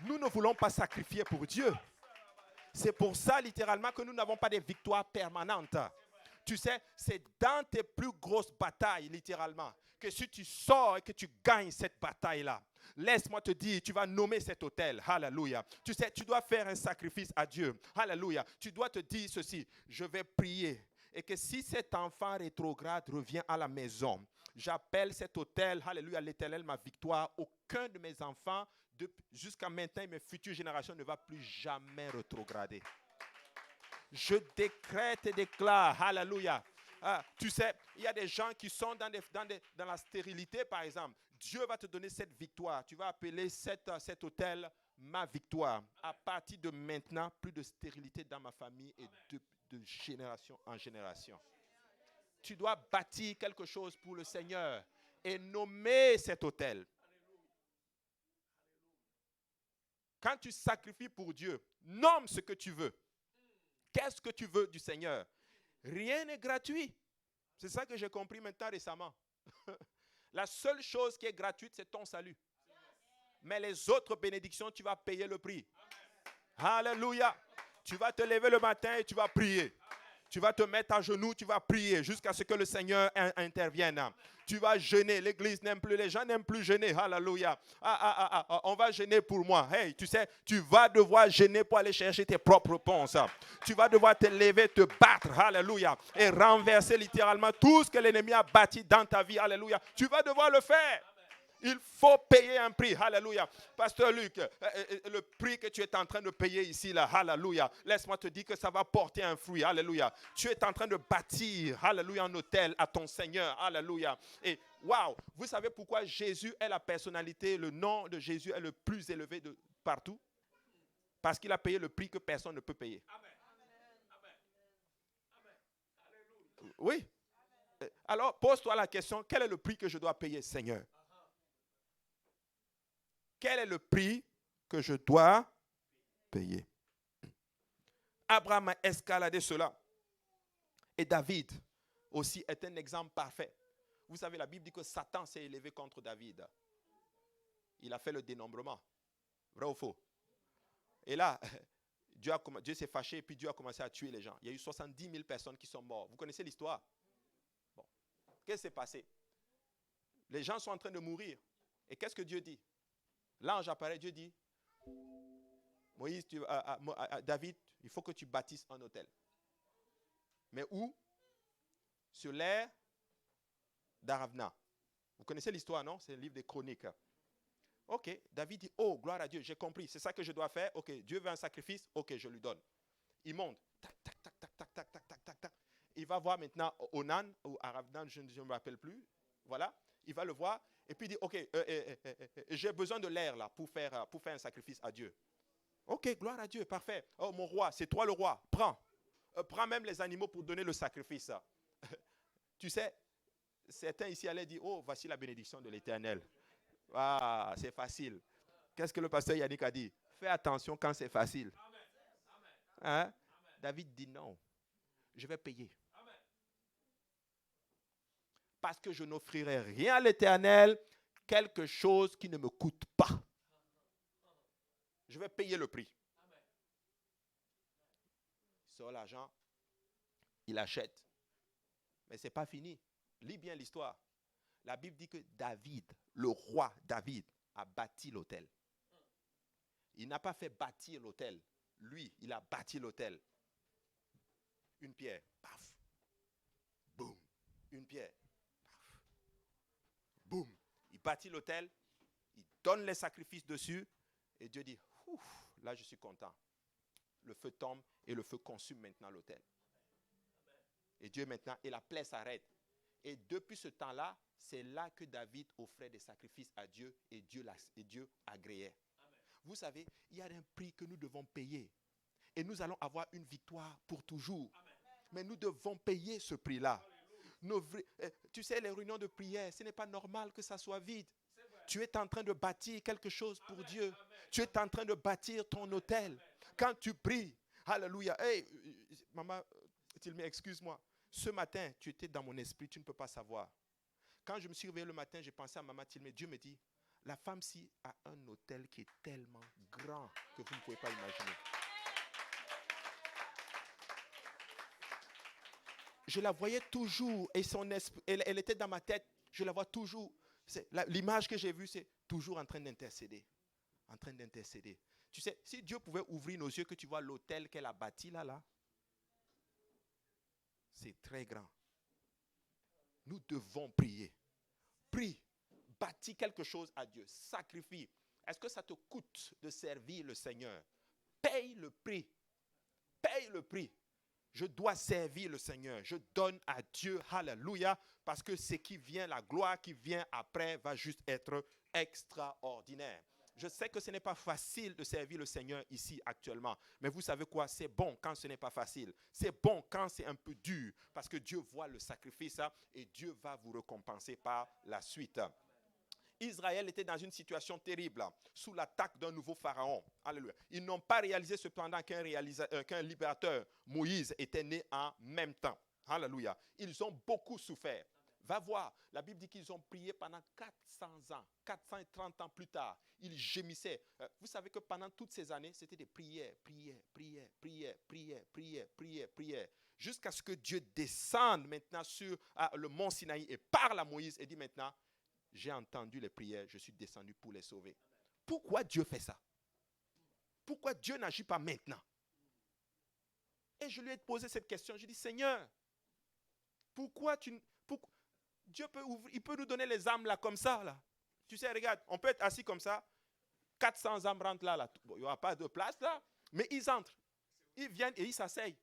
Nous ne voulons pas sacrifier pour Dieu. C'est pour ça littéralement que nous n'avons pas de victoires permanentes. Tu sais, c'est dans tes plus grosses batailles littéralement que si tu sors et que tu gagnes cette bataille-là, laisse-moi te dire, tu vas nommer cet autel. Alléluia. Tu sais, tu dois faire un sacrifice à Dieu. Alléluia. Tu dois te dire ceci, je vais prier. Et que si cet enfant rétrograde revient à la maison, j'appelle cet autel, alléluia, l'Éternel, ma victoire. Aucun de mes enfants, jusqu'à maintenant, mes futures générations ne va plus jamais rétrograder. Je décrète et déclare, alléluia. Tu sais, il y a des gens qui sont dans la stérilité, par exemple. Dieu va te donner cette victoire. Tu vas appeler cet autel ma victoire. À partir de maintenant, plus de stérilité dans ma famille et de génération en génération. Tu dois bâtir quelque chose pour le Seigneur et nommer cet autel. Quand tu sacrifies pour Dieu, nomme ce que tu veux. Qu'est-ce que tu veux du Seigneur? Rien n'est gratuit. C'est ça que j'ai compris maintenant récemment. La seule chose qui est gratuite, c'est ton salut. Mais les autres bénédictions, tu vas payer le prix. Alléluia. Tu vas te lever le matin et tu vas prier. Tu vas te mettre à genoux, tu vas prier jusqu'à ce que le Seigneur intervienne. Tu vas jeûner. L'église n'aime plus, les gens n'aiment plus jeûner. Alléluia. On va jeûner pour moi. Hey, tu sais, tu vas devoir jeûner pour aller chercher tes propres réponses. Tu vas devoir te lever, te battre. Alléluia. Et renverser littéralement tout ce que l'ennemi a bâti dans ta vie. Alléluia. Tu vas devoir le faire. Il faut payer un prix. Alléluia. Pasteur Luc, le prix que tu es en train de payer ici, là, alléluia. Laisse-moi te dire que ça va porter un fruit. Alléluia. Tu es en train de bâtir, alléluia, un autel à ton Seigneur. Alléluia. Et waouh, vous savez pourquoi Jésus est la personnalité, le nom de Jésus est le plus élevé de partout? Parce qu'il a payé le prix que personne ne peut payer. Oui. Alors, pose-toi la question, quel est le prix que je dois payer, Seigneur? Quel est le prix que je dois payer? Abraham a escaladé cela. Et David aussi est un exemple parfait. Vous savez, la Bible dit que Satan s'est élevé contre David. Il a fait le dénombrement. Vrai ou faux? Et là, Dieu s'est fâché et puis Dieu a commencé à tuer les gens. Il y a eu 70 000 personnes qui sont mortes. Vous connaissez l'histoire? Bon. Qu'est-ce qui s'est passé? Les gens sont en train de mourir. Et qu'est-ce que Dieu dit? L'ange apparaît, Dieu dit, Moïse, David, il faut que tu bâtisses un autel. Mais où? Sur l'aire d'Aravna. Vous connaissez l'histoire, non? C'est le livre des Chroniques. Ok, David dit, oh, gloire à Dieu, j'ai compris, c'est ça que je dois faire. Ok, Dieu veut un sacrifice, ok, je lui donne. Il monte, tac, tac, tac, tac, tac, tac, tac, tac, tac, tac. Il va voir maintenant Onan, ou Aravna, je ne me rappelle plus. Voilà, il va le voir. Et puis il dit, ok, j'ai besoin de l'air là pour faire un sacrifice à Dieu. Ok, gloire à Dieu, parfait. Oh, mon roi, c'est toi le roi, prends. Prends même les animaux pour donner le sacrifice. Tu sais, certains ici allaient dire, oh, voici la bénédiction de l'Éternel. Ah, c'est facile. Qu'est-ce que le pasteur Yannick a dit? Fais attention quand c'est facile. Hein? David dit non, je vais payer. parce que je n'offrirai rien à l'Éternel, quelque chose qui ne me coûte pas. Je vais payer le prix. Il sort l'argent, il achète. Mais ce n'est pas fini. Lis bien l'histoire. La Bible dit que David, le roi David, a bâti l'autel. Il n'a pas fait bâtir l'autel. Lui, il a bâti l'autel. Une pierre, paf, boum. Une pierre, paf, boum. Il bâtit l'autel, il donne les sacrifices dessus, et Dieu dit, ouf, là je suis content. Le feu tombe et le feu consume maintenant l'autel. Et Dieu maintenant, et la plaie s'arrête. Et depuis ce temps-là, c'est là que David offrait des sacrifices à Dieu et Dieu agréait. Vous savez, il y a un prix que nous devons payer. Et nous allons avoir une victoire pour toujours. Mais nous devons payer ce prix-là. Tu sais, les réunions de prière, ce n'est pas normal que ça soit vide. Tu es en train de bâtir quelque chose pour Dieu. Tu es en train de bâtir ton autel. Quand tu pries, alléluia. Hey, maman, Tilmé, excuse-moi. Ce matin, tu étais dans mon esprit, tu ne peux pas savoir. Quand je me suis réveillé le matin, j'ai pensé à maman Tilmé. Dieu me dit, la femme-ci a un autel qui est tellement grand que vous ne pouvez pas imaginer. Je la voyais toujours et son esprit, elle était dans ma tête. Je la vois toujours. L'image que j'ai vue, c'est toujours en train d'intercéder. En train d'intercéder. Tu sais, si Dieu pouvait ouvrir nos yeux, que tu vois l'autel qu'elle a bâti là, c'est très grand. Nous devons prier. Prie. Bâtis quelque chose à Dieu. Sacrifie. Est-ce que ça te coûte de servir le Seigneur? Paye le prix. Paye le prix. Je dois servir le Seigneur. Je donne à Dieu, alléluia, parce que ce qui vient, la gloire qui vient après, va juste être extraordinaire. Je sais que ce n'est pas facile de servir le Seigneur ici actuellement. Mais vous savez quoi? C'est bon quand ce n'est pas facile. C'est bon quand c'est un peu dur. Parce que Dieu voit le sacrifice et Dieu va vous récompenser par la suite. Israël était dans une situation terrible, sous l'attaque d'un nouveau pharaon. Alléluia. Ils n'ont pas réalisé cependant qu'un libérateur, Moïse, était né en même temps. Alléluia. Ils ont beaucoup souffert. Va voir, la Bible dit qu'ils ont prié pendant 400 ans, 430 ans plus tard. Ils gémissaient. Vous savez que pendant toutes ces années, c'était des prières, jusqu'à ce que Dieu descende maintenant sur le mont Sinaï et parle à Moïse et dit maintenant, j'ai entendu les prières, je suis descendu pour les sauver. Pourquoi Dieu fait ça? Pourquoi Dieu n'agit pas maintenant? Et je lui ai posé cette question. Je dis, Seigneur, pourquoi Dieu il peut nous donner les âmes là comme ça là. Tu sais, regarde, on peut être assis comme ça. 400 âmes rentrent là. Bon, il n'y aura pas de place là. Mais ils entrent. Ils viennent et ils s'asseyent.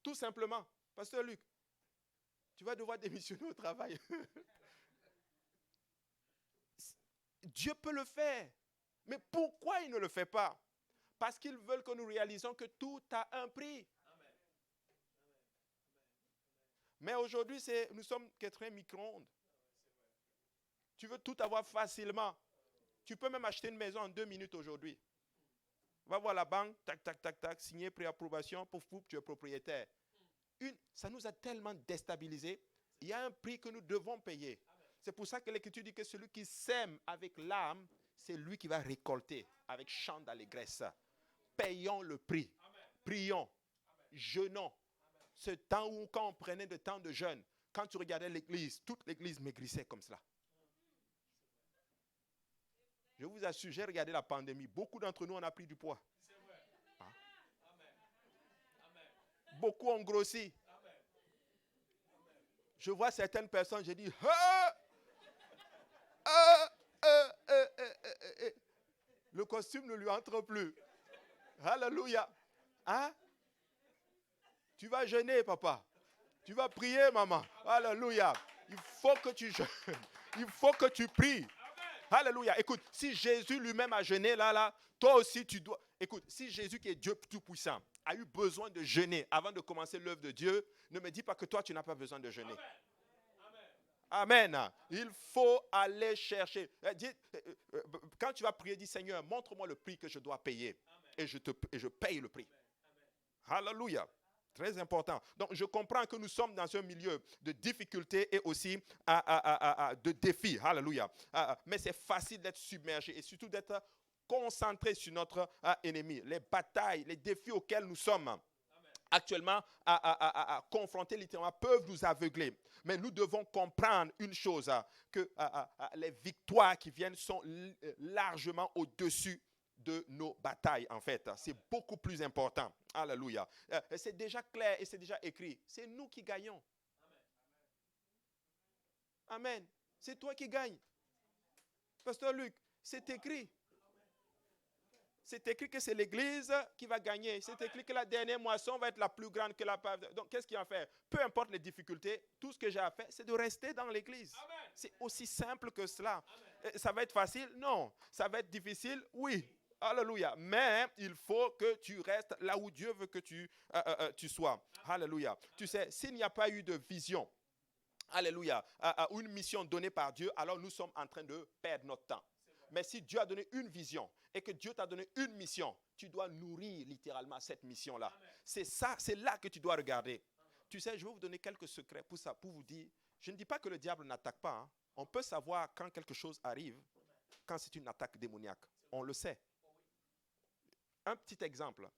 Tout simplement. Pasteur Luc, tu vas devoir démissionner au travail. Dieu peut le faire. Mais pourquoi il ne le fait pas? Parce qu'ils veulent que nous réalisons que tout a un prix. Amen. Mais aujourd'hui, nous sommes qu'un micro-ondes. Tu veux tout avoir facilement. Tu peux même acheter une maison en 2 minutes aujourd'hui. Va voir la banque, tac, tac, tac, tac, signer préapprobation, pouf, pouf, tu es propriétaire. Ça nous a tellement déstabilisés. Il y a un prix que nous devons payer. C'est pour ça que l'Écriture dit que celui qui sème avec l'âme, c'est lui qui va récolter avec chant d'allégresse. Payons le prix. Amen. Prions. Amen. Jeûnons. Amen. Ce temps où, quand on prenait de temps de jeûne, quand tu regardais l'église, toute l'église maigrissait comme cela. Je vous assure, j'ai regardé la pandémie. Beaucoup d'entre nous, on a pris du poids. Hein? Beaucoup ont grossi. Je vois certaines personnes, je dis, le costume ne lui entre plus. Alléluia. Hein? Tu vas jeûner, papa. Tu vas prier, maman. Alléluia. Il faut que tu jeûnes. Il faut que tu pries. Alléluia. Écoute, si Jésus lui-même a jeûné là, toi aussi tu dois. Écoute, si Jésus qui est Dieu tout-puissant a eu besoin de jeûner avant de commencer l'œuvre de Dieu, ne me dis pas que toi tu n'as pas besoin de jeûner. Amen. Amen. Il faut aller chercher. Quand tu vas prier, dis Seigneur, montre-moi le prix que je dois payer. Et je paye le prix. Alléluia. Très important. Donc, je comprends que nous sommes dans un milieu de difficultés et aussi de défis. Alléluia. Mais c'est facile d'être submergé et surtout d'être concentré sur notre ennemi. Les batailles, les défis auxquels nous sommes actuellement confrontés littéralement peuvent nous aveugler. Mais nous devons comprendre une chose, que les victoires qui viennent sont largement au-dessus de nos batailles, en fait. C'est beaucoup plus important. Alléluia. C'est déjà clair et c'est déjà écrit. C'est nous qui gagnons. Amen. C'est toi qui gagnes. Pasteur Luc, c'est écrit. C'est écrit que c'est l'Église qui va gagner. C'est écrit que la dernière moisson va être la plus grande que la... Donc, qu'est-ce qu'il y a à faire? Peu importe les difficultés, tout ce que j'ai à faire, c'est de rester dans l'Église. C'est aussi simple que cela. Ça va être facile? Non. Ça va être difficile? Oui. Alléluia. Mais il faut que tu restes là où Dieu veut que tu sois. Alléluia. Tu sais, s'il n'y a pas eu de vision, alléluia, une mission donnée par Dieu, alors nous sommes en train de perdre notre temps. Mais si Dieu a donné une vision et que Dieu t'a donné une mission, tu dois nourrir littéralement cette mission-là. C'est ça, c'est là que tu dois regarder. Tu sais, je vais vous donner quelques secrets pour ça, pour vous dire, je ne dis pas que le diable n'attaque pas. Hein. On peut savoir quand quelque chose arrive, quand c'est une attaque démoniaque. On le sait. Un petit exemple.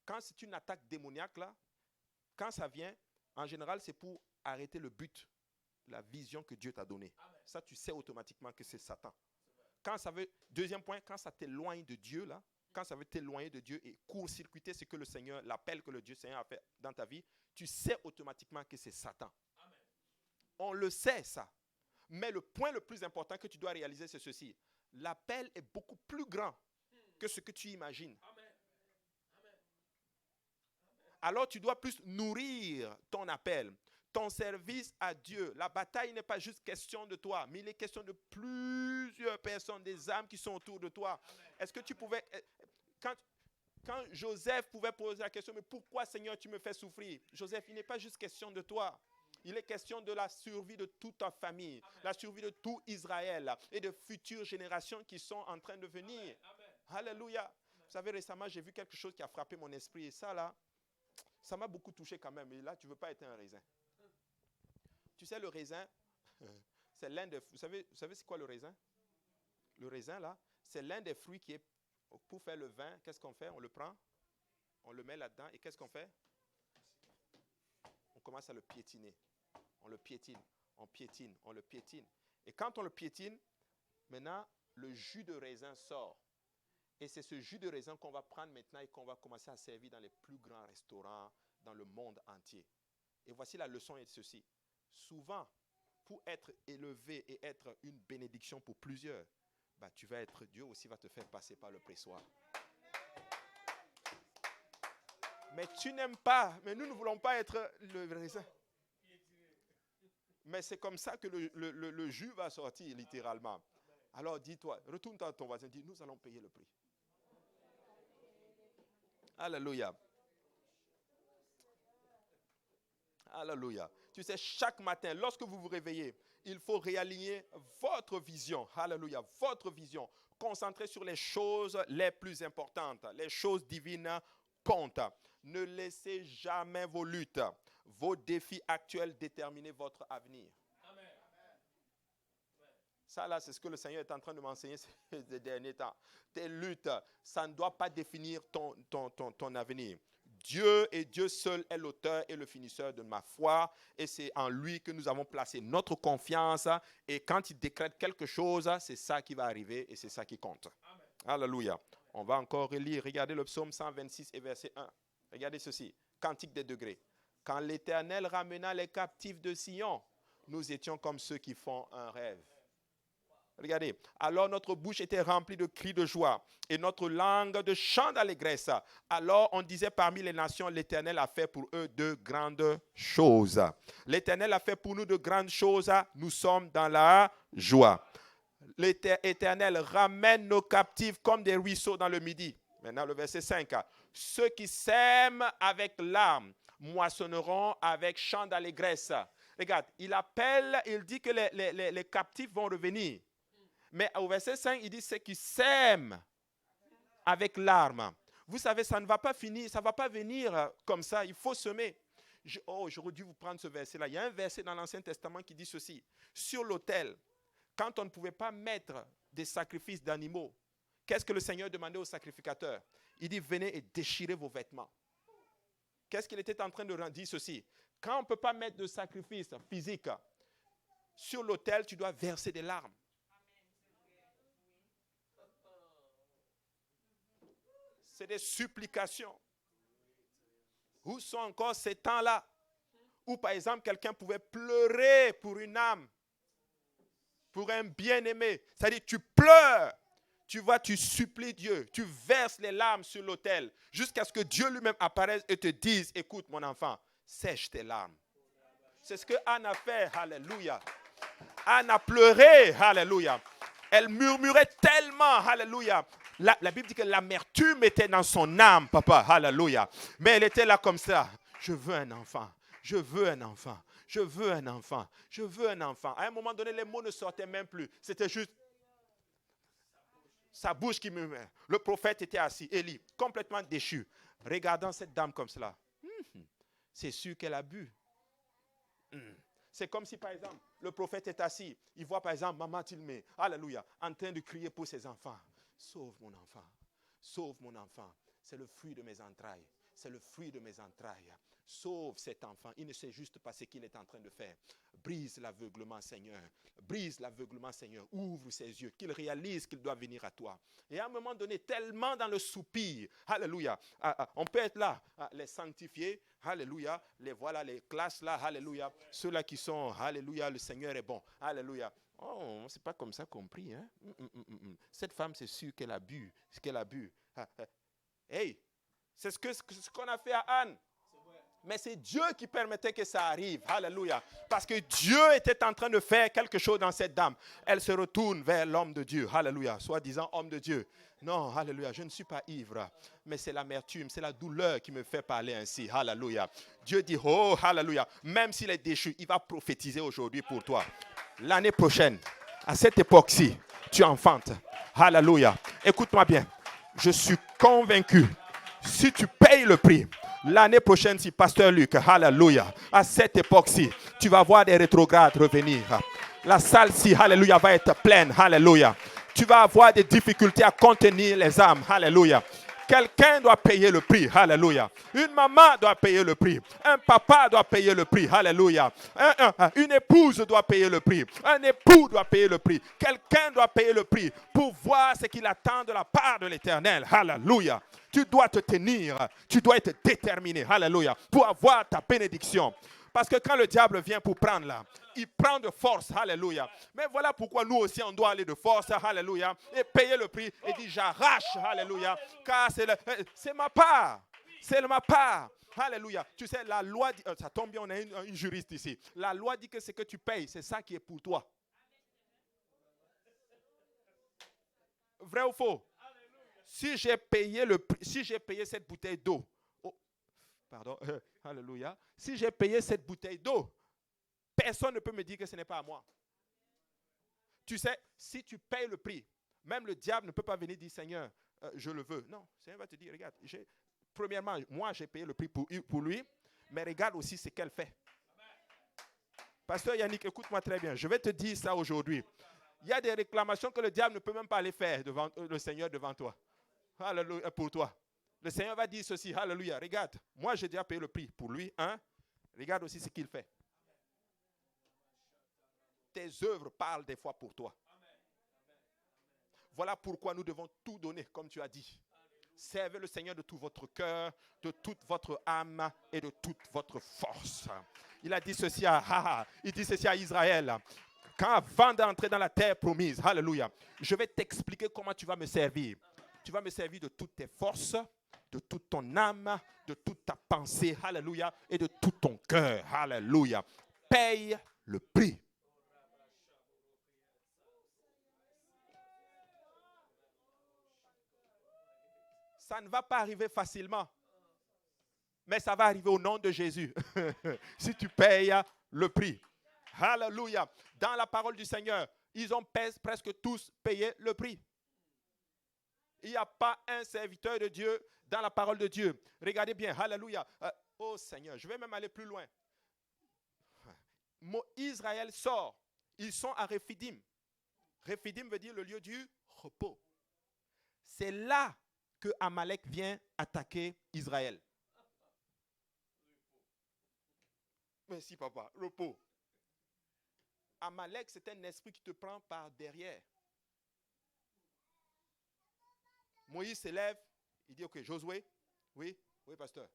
Quand c'est une attaque démoniaque, là, quand ça vient, en général, c'est pour arrêter le but, la vision que Dieu t'a donnée. Ça, tu sais automatiquement que c'est Satan. Quand ça veut, deuxième point, quand ça t'éloigne de Dieu, là, quand ça veut t'éloigner de Dieu et court-circuiter ce que le Seigneur, l'appel que le Dieu Seigneur a fait dans ta vie, tu sais automatiquement que c'est Satan. Amen. On le sait, ça. Mais le point le plus important que tu dois réaliser, c'est ceci. L'appel est beaucoup plus grand que ce que tu imagines. Amen. Alors tu dois plus nourrir ton appel, ton service à Dieu. La bataille n'est pas juste question de toi, mais il est question de plusieurs personnes, des âmes qui sont autour de toi. Amen. Est-ce que tu pouvais... Quand Joseph pouvait poser la question, mais pourquoi Seigneur tu me fais souffrir? Joseph, il n'est pas juste question de toi. Il est question de la survie de toute ta famille, amen, la survie de tout Israël et de futures générations qui sont en train de venir. Amen. Amen. Alléluia. Amen. Vous savez, récemment, j'ai vu quelque chose qui a frappé mon esprit et ça, là, ça m'a beaucoup touché quand même. Et là, tu ne veux pas être un raisin. Tu sais, le raisin, c'est l'un des... Vous savez c'est quoi le raisin? Le raisin, là, c'est l'un des fruits qui est... Pour faire le vin, qu'est-ce qu'on fait? On le prend, on le met là-dedans et qu'est-ce qu'on fait? On commence à le piétiner. On le piétine, on piétine, on le piétine. Et quand on le piétine, maintenant, le jus de raisin sort. Et c'est ce jus de raisin qu'on va prendre maintenant et qu'on va commencer à servir dans les plus grands restaurants dans le monde entier. Et voici la leçon est ceci. Souvent, pour être élevé et être une bénédiction pour plusieurs, tu vas être, Dieu aussi va te faire passer par le pressoir. Mais tu n'aimes pas, mais nous ne voulons pas être le raisin. Mais c'est comme ça que le jus va sortir littéralement. Alors dis-toi, retourne à ton voisin, dis, nous allons payer le prix. Alléluia. Alléluia. Tu sais, chaque matin, lorsque vous vous réveillez, il faut réaligner votre vision. Alléluia. Votre vision. Concentrez sur les choses les plus importantes. Les choses divines comptent. Ne laissez jamais vos luttes, vos défis actuels déterminer votre avenir. Amen. Ça, là, c'est ce que le Seigneur est en train de m'enseigner ces derniers temps. Tes luttes, ça ne doit pas définir ton avenir. Dieu et Dieu seul est l'auteur et le finisseur de ma foi. Et c'est en lui que nous avons placé notre confiance. Et quand il décrète quelque chose, c'est ça qui va arriver et c'est ça qui compte. Amen. Alléluia. On va encore relire. Regardez le psaume 126 et verset 1. Regardez ceci. Cantique des degrés. Quand l'Éternel ramena les captifs de Sion, nous étions comme ceux qui font un rêve. Regardez, alors notre bouche était remplie de cris de joie et notre langue de chants d'allégresse. Alors on disait parmi les nations, l'Éternel a fait pour eux de grandes choses. L'Éternel a fait pour nous de grandes choses, nous sommes dans la joie. L'Éternel ramène nos captifs comme des ruisseaux dans le midi. Maintenant le verset 5. Ceux qui sèment avec larmes moissonneront avec chants d'allégresse. Regarde, il appelle, il dit que les captifs vont revenir. Mais au verset 5, il dit ceux qui sèment avec larmes. Vous savez, ça ne va pas finir, ça ne va pas venir comme ça. Il faut semer. J'aurais dû vous prendre ce verset-là. Il y a un verset dans l'Ancien Testament qui dit ceci. Sur l'autel, quand on ne pouvait pas mettre des sacrifices d'animaux, qu'est-ce que le Seigneur demandait aux sacrificateurs? Il dit, venez et déchirez vos vêtements. Qu'est-ce qu'il était en train de dire ceci? Quand on ne peut pas mettre de sacrifice physique sur l'autel, tu dois verser des larmes. C'est des supplications. Où sont encore ces temps-là où, par exemple, quelqu'un pouvait pleurer pour une âme, pour un bien-aimé. C'est-à-dire, tu pleures, tu supplies Dieu, tu verses les larmes sur l'autel jusqu'à ce que Dieu lui-même apparaisse et te dise, écoute mon enfant, sèche tes larmes. C'est ce que Anne a fait, alléluia. Anne a pleuré, alléluia. Elle murmurait tellement, alléluia. La Bible dit que l'amertume était dans son âme, papa, alléluia. Mais elle était là comme ça. Je veux un enfant, je veux un enfant, je veux un enfant, je veux un enfant. À un moment donné, les mots ne sortaient même plus. C'était juste sa bouche qui murmurait. Le prophète était assis, Élie, complètement déchu, regardant cette dame comme cela. C'est sûr qu'elle a bu. C'est comme si, par exemple, le prophète est assis. Il voit, par exemple, maman Tilmé, alléluia, en train de crier pour ses enfants. Sauve mon enfant, sauve mon enfant. C'est le fruit de mes entrailles. C'est le fruit de mes entrailles. Sauve cet enfant. Il ne sait juste pas ce qu'il est en train de faire. Brise l'aveuglement, Seigneur. Brise l'aveuglement, Seigneur. Ouvre ses yeux, qu'il réalise qu'il doit venir à toi. Et à un moment donné, tellement dans le soupir, alléluia, on peut être là, les sanctifiés, alléluia, voilà les classes là, alléluia, ceux-là qui sont, alléluia, le Seigneur est bon, alléluia. Oh, c'est pas comme ça compris, hein? Cette femme, c'est sûr qu'elle a bu, ce qu'elle a bu. Hey, c'est ce qu'on a fait à Anne. Mais c'est Dieu qui permettait que ça arrive. Alléluia. Parce que Dieu était en train de faire quelque chose dans cette dame. Elle se retourne vers l'homme de Dieu. Alléluia. Soi-disant homme de Dieu. Non, alléluia. Je ne suis pas ivre. Mais c'est l'amertume, c'est la douleur qui me fait parler ainsi. Alléluia. Dieu dit, oh, alléluia. Même s'il est déchu, il va prophétiser aujourd'hui pour toi. L'année prochaine, à cette époque-ci, tu enfantes. Alléluia. Écoute-moi bien. Je suis convaincu. Si tu payes le prix, l'année prochaine, si Pasteur Luc, alléluia, à cette époque-ci, tu vas voir des rétrogrades revenir. La salle-ci, alléluia, va être pleine, alléluia. Tu vas avoir des difficultés à contenir les âmes, alléluia. Quelqu'un doit payer le prix, alléluia. Une maman doit payer le prix. Un papa doit payer le prix, alléluia. Une épouse doit payer le prix. Un époux doit payer le prix. Quelqu'un doit payer le prix pour voir ce qu'il attend de la part de l'Éternel, alléluia. Tu dois te tenir, tu dois être déterminé, alléluia, pour avoir ta bénédiction. Parce que quand le diable vient pour prendre là, il prend de force, alléluia. Mais voilà pourquoi nous aussi on doit aller de force, alléluia, et payer le prix et dire j'arrache, alléluia, car c'est ma part, c'est ma part. Alléluia. Tu sais, la loi dit, ça tombe bien, on a une juriste ici. La loi dit que ce que tu payes, c'est ça qui est pour toi. Vrai ou faux? Si j'ai payé cette bouteille d'eau, alléluia. Si j'ai payé cette bouteille d'eau, personne ne peut me dire que ce n'est pas à moi. Tu sais, si tu payes le prix, même le diable ne peut pas venir dire Seigneur, je le veux. Non, le Seigneur va te dire, regarde, premièrement, moi j'ai payé le prix pour lui, mais regarde aussi ce qu'elle fait. Pasteur Yannick, écoute-moi très bien, je vais te dire ça aujourd'hui. Il y a des réclamations que le diable ne peut même pas aller faire devant le Seigneur devant toi. Alléluia, pour toi. Le Seigneur va dire ceci, alléluia, regarde, moi j'ai déjà payé le prix pour lui, hein? Regarde aussi ce qu'il fait. Tes œuvres parlent des fois pour toi. Voilà pourquoi nous devons tout donner, comme tu as dit. Servez le Seigneur de tout votre cœur, de toute votre âme et de toute votre force. Il a dit ceci il dit ceci à Israël. Quand avant d'entrer dans la terre promise, alléluia, je vais t'expliquer comment tu vas me servir. Tu vas me servir de toutes tes forces, de toute ton âme, de toute ta pensée, alléluia, et de tout ton cœur, alléluia. Paye le prix. Ça ne va pas arriver facilement, mais ça va arriver au nom de Jésus. Si tu payes le prix. Alléluia. Dans la parole du Seigneur, ils ont presque tous payé le prix. Il n'y a pas un serviteur de Dieu dans la parole de Dieu. Regardez bien, alléluia. Oh Seigneur, je vais même aller plus loin. Israël sort. Ils sont à Rephidim. Rephidim veut dire le lieu du repos. C'est là que Amalek vient attaquer Israël. Merci papa, repos. Amalek, c'est un esprit qui te prend par derrière. Moïse se lève, il dit, ok, Josué, oui, pasteur,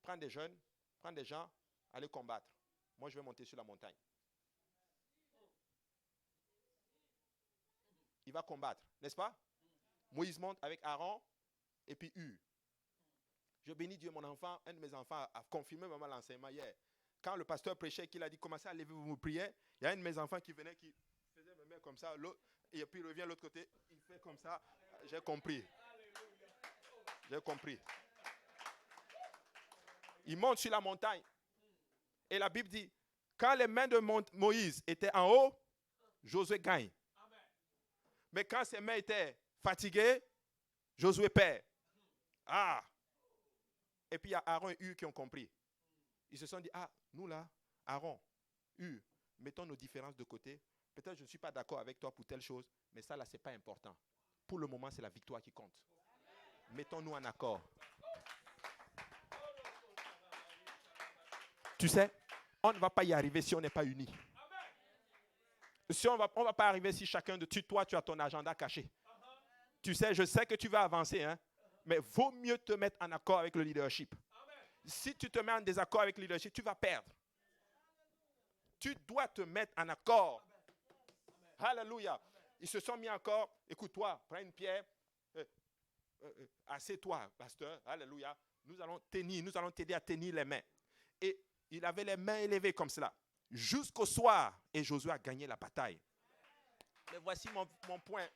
prends des jeunes, prends des gens, allez combattre. Moi, je vais monter sur la montagne. Il va combattre, n'est-ce pas? Moïse monte avec Aaron et puis Hur. Je bénis Dieu, mon enfant, un de mes enfants a confirmé vraiment l'enseignement hier. Quand le pasteur prêchait, qu'il a dit, commencez à lever vos prières, il y a un de mes enfants qui venait, qui faisait mes mains comme ça, et puis il revient de l'autre côté, il fait comme ça. J'ai compris. J'ai compris. Il monte sur la montagne. Et la Bible dit, quand les mains de Moïse étaient en haut, Josué gagne. Mais quand ses mains étaient fatiguées, Josué perd. Ah! Et puis il y a Aaron et Hur qui ont compris. Ils se sont dit, nous là, Aaron, Hur, mettons nos différences de côté. Peut-être je ne suis pas d'accord avec toi pour telle chose, mais ça là, ce n'est pas important. Pour le moment, c'est la victoire qui compte. Mettons-nous en accord. Tu sais, on ne va pas y arriver si on n'est pas unis. Si on va pas arriver si chacun de toi, tu as ton agenda caché. Tu sais, je sais que tu vas avancer, hein, mais vaut mieux te mettre en accord avec le leadership. Si tu te mets en désaccord avec le leadership, tu vas perdre. Tu dois te mettre en accord. Alléluia. Ils se sont mis en accord. Écoute-toi, prends une pierre. Assieds-toi, pasteur. Alléluia. Nous allons t'aider à tenir les mains. Et il avait les mains élevées comme cela. Jusqu'au soir. Et Josué a gagné la bataille. Mais voici mon point.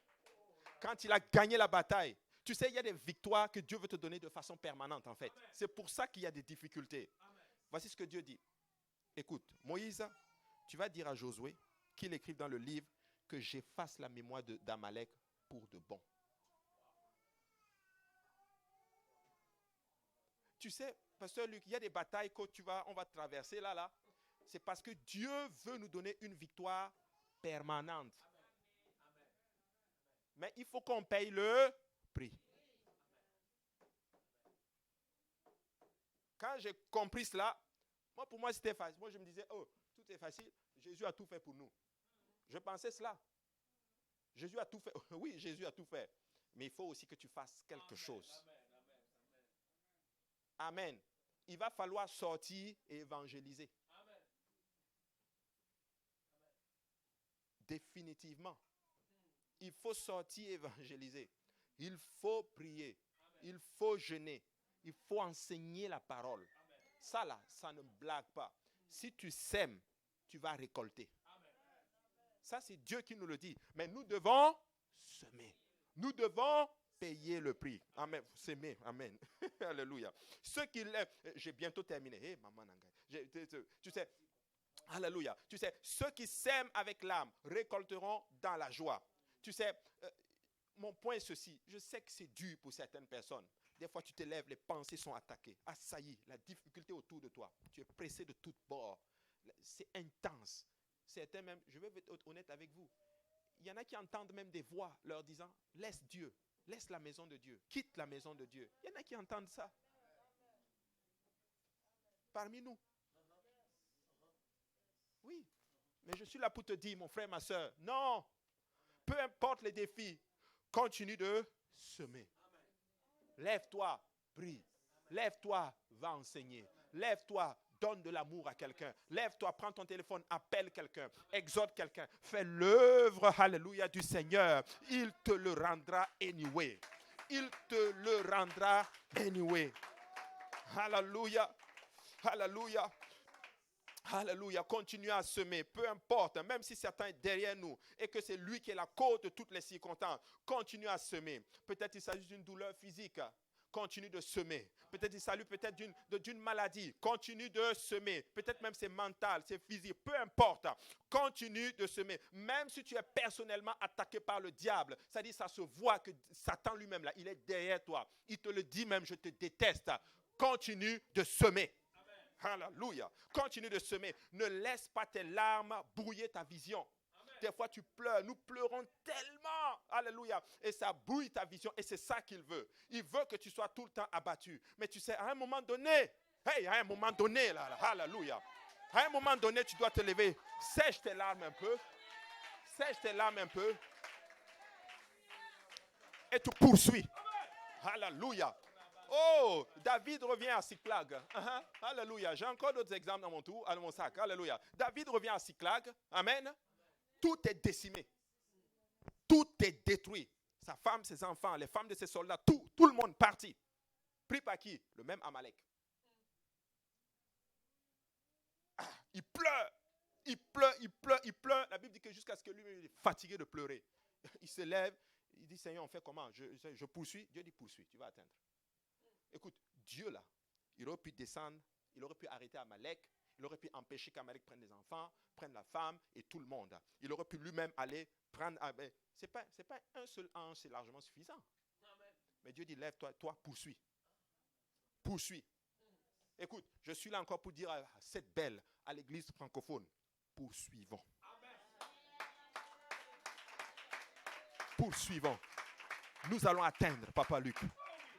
Quand il a gagné la bataille, tu sais, il y a des victoires que Dieu veut te donner de façon permanente, en fait. C'est pour ça qu'il y a des difficultés. Voici ce que Dieu dit. Écoute, Moïse, tu vas dire à Josué qu'il écrive dans le livre que j'efface la mémoire d'Amalek pour de bon. Tu sais, pasteur Luc, il y a des batailles qu'on va traverser là. C'est parce que Dieu veut nous donner une victoire permanente. Mais il faut qu'on paye le prix. Quand j'ai compris cela, pour moi, c'était facile. Moi, je me disais, tout est facile. Jésus a tout fait pour nous. Je pensais cela. Jésus a tout fait. Oui, Jésus a tout fait. Mais il faut aussi que tu fasses quelque chose. Amen. Il va falloir sortir et évangéliser. Amen. Définitivement. Il faut sortir et évangéliser. Il faut prier. Amen. Il faut jeûner. Il faut enseigner la parole. Amen. Ça là, ça ne blague pas. Si tu sèmes, tu vas récolter. Amen. Ça, c'est Dieu qui nous le dit. Mais nous devons semer. Nous devons payer le prix. Amen. S'aimer. Amen. Alléluia. Ceux qui lèvent, j'ai bientôt terminé. Hey, maman, tu sais, alléluia. Tu sais, ceux qui sèment avec l'âme récolteront dans la joie. Tu sais, mon point est ceci. Je sais que c'est dur pour certaines personnes. Des fois, tu te lèves, les pensées sont attaquées. Assaillies, la difficulté autour de toi. Tu es pressé de toutes bords. C'est intense. Certains même, je vais être honnête avec vous. Il y en a qui entendent même des voix leur disant, laisse Dieu. Laisse la maison de Dieu. Quitte la maison de Dieu. Il y en a qui entendent ça. Parmi nous. Oui. Mais je suis là pour te dire, mon frère, ma soeur, non. Peu importe les défis, continue de semer. Lève-toi, prie. Lève-toi, va enseigner. Lève-toi, donne de l'amour à quelqu'un. Lève-toi, prends ton téléphone, appelle quelqu'un, exhorte quelqu'un. Fais l'œuvre, alléluia, du Seigneur. Il te le rendra anyway. Il te le rendra anyway. Alléluia, alléluia. Alléluia, continue à semer, peu importe, même si certains est derrière nous et que c'est lui qui est la cause de toutes les circonstances, continue à semer. Peut-être il s'agit d'une douleur physique, continue de semer. Peut-être il salue peut-être d'une maladie. Continue de semer. Peut-être même c'est mental, c'est physique. Peu importe. Continue de semer. Même si tu es personnellement attaqué par le diable. C'est-à-dire ça se voit que Satan lui-même, là, il est derrière toi. Il te le dit même, je te déteste. Continue de semer. Alléluia. Continue de semer. Ne laisse pas tes larmes brouiller ta vision. Des fois, tu pleures. Nous pleurons tellement. Alléluia. Et ça brouille ta vision. Et c'est ça qu'il veut. Il veut que tu sois tout le temps abattu. Mais tu sais, à un moment donné, à un moment donné, là, alléluia. À un moment donné, tu dois te lever. Sèche tes larmes un peu. Sèche tes larmes un peu. Et tu poursuis. Alléluia. Oh, David revient à Siklag. Alléluia. J'ai encore d'autres exemples dans mon sac. Alléluia. David revient à Siklag. Amen. Tout est décimé. Tout est détruit. Sa femme, ses enfants, les femmes de ses soldats, tout le monde parti. Pris par qui? Le même Amalek. Il pleure. Il pleure, il pleure, il pleure. La Bible dit que jusqu'à ce que lui il est fatigué de pleurer. Il se lève. Il dit, Seigneur, on fait comment? Je poursuis. Dieu dit, poursuis, tu vas atteindre. Écoute, Dieu là, il aurait pu descendre, il aurait pu arrêter Amalek, il aurait pu empêcher qu'Amalek prenne les enfants, prenne la femme et tout le monde. Il aurait pu lui-même aller prendre. C'est pas un seul ange, c'est largement suffisant. Amen. Mais Dieu dit, lève-toi, toi, poursuis. Poursuis. Écoute, je suis là encore pour dire à cette belle, à l'église francophone, poursuivons. Amen. Poursuivons. Nous allons atteindre, Papa Luc.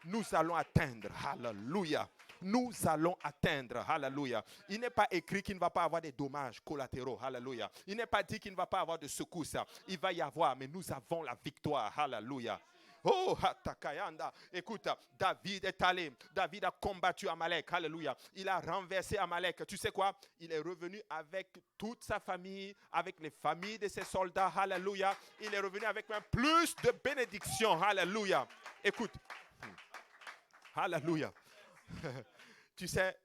Nous allons atteindre. Alléluia. Nous allons atteindre. Alléluia. Il n'est pas écrit qu'il ne va pas avoir des dommages collatéraux. Alléluia. Il n'est pas dit qu'il ne va pas avoir de secousses. Il va y avoir, mais nous avons la victoire. Alléluia. Oh, Hatakayanda. Écoute, David est allé. David a combattu Amalek. Alléluia. Il a renversé Amalek. Tu sais quoi? Il est revenu avec toute sa famille, avec les familles de ses soldats. Alléluia. Il est revenu avec même plus de bénédictions. Alléluia. Écoute. Alléluia. Tu sais,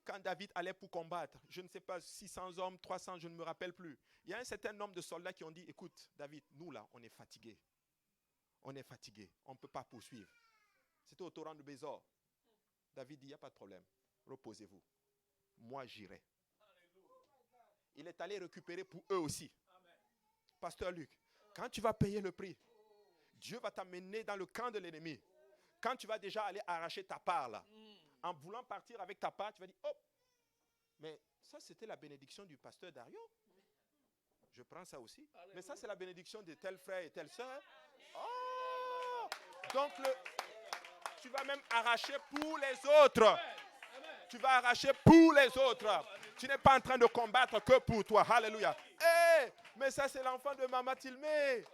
quand David allait pour combattre, je ne sais pas, 600 hommes, 300, je ne me rappelle plus. Il y a un certain nombre de soldats qui ont dit, écoute, David, nous là, on est fatigués. On est fatigués. On ne peut pas poursuivre. C'était au torrent de Bézor. David dit, il n'y a pas de problème. Reposez-vous. Moi, j'irai. Il est allé récupérer pour eux aussi. Pasteur Luc, quand tu vas payer le prix, Dieu va t'amener dans le camp de l'ennemi. Quand tu vas déjà aller arracher ta part là, en voulant partir avec ta part, tu vas dire, oh, mais ça c'était la bénédiction du pasteur Dario. Je prends ça aussi. Mais ça c'est la bénédiction de tel frère et telle soeur. Oh, donc tu vas même arracher pour les autres. Tu vas arracher pour les autres. Tu n'es pas en train de combattre que pour toi. Alléluia. Hey, mais ça c'est l'enfant de Maman Tilmé.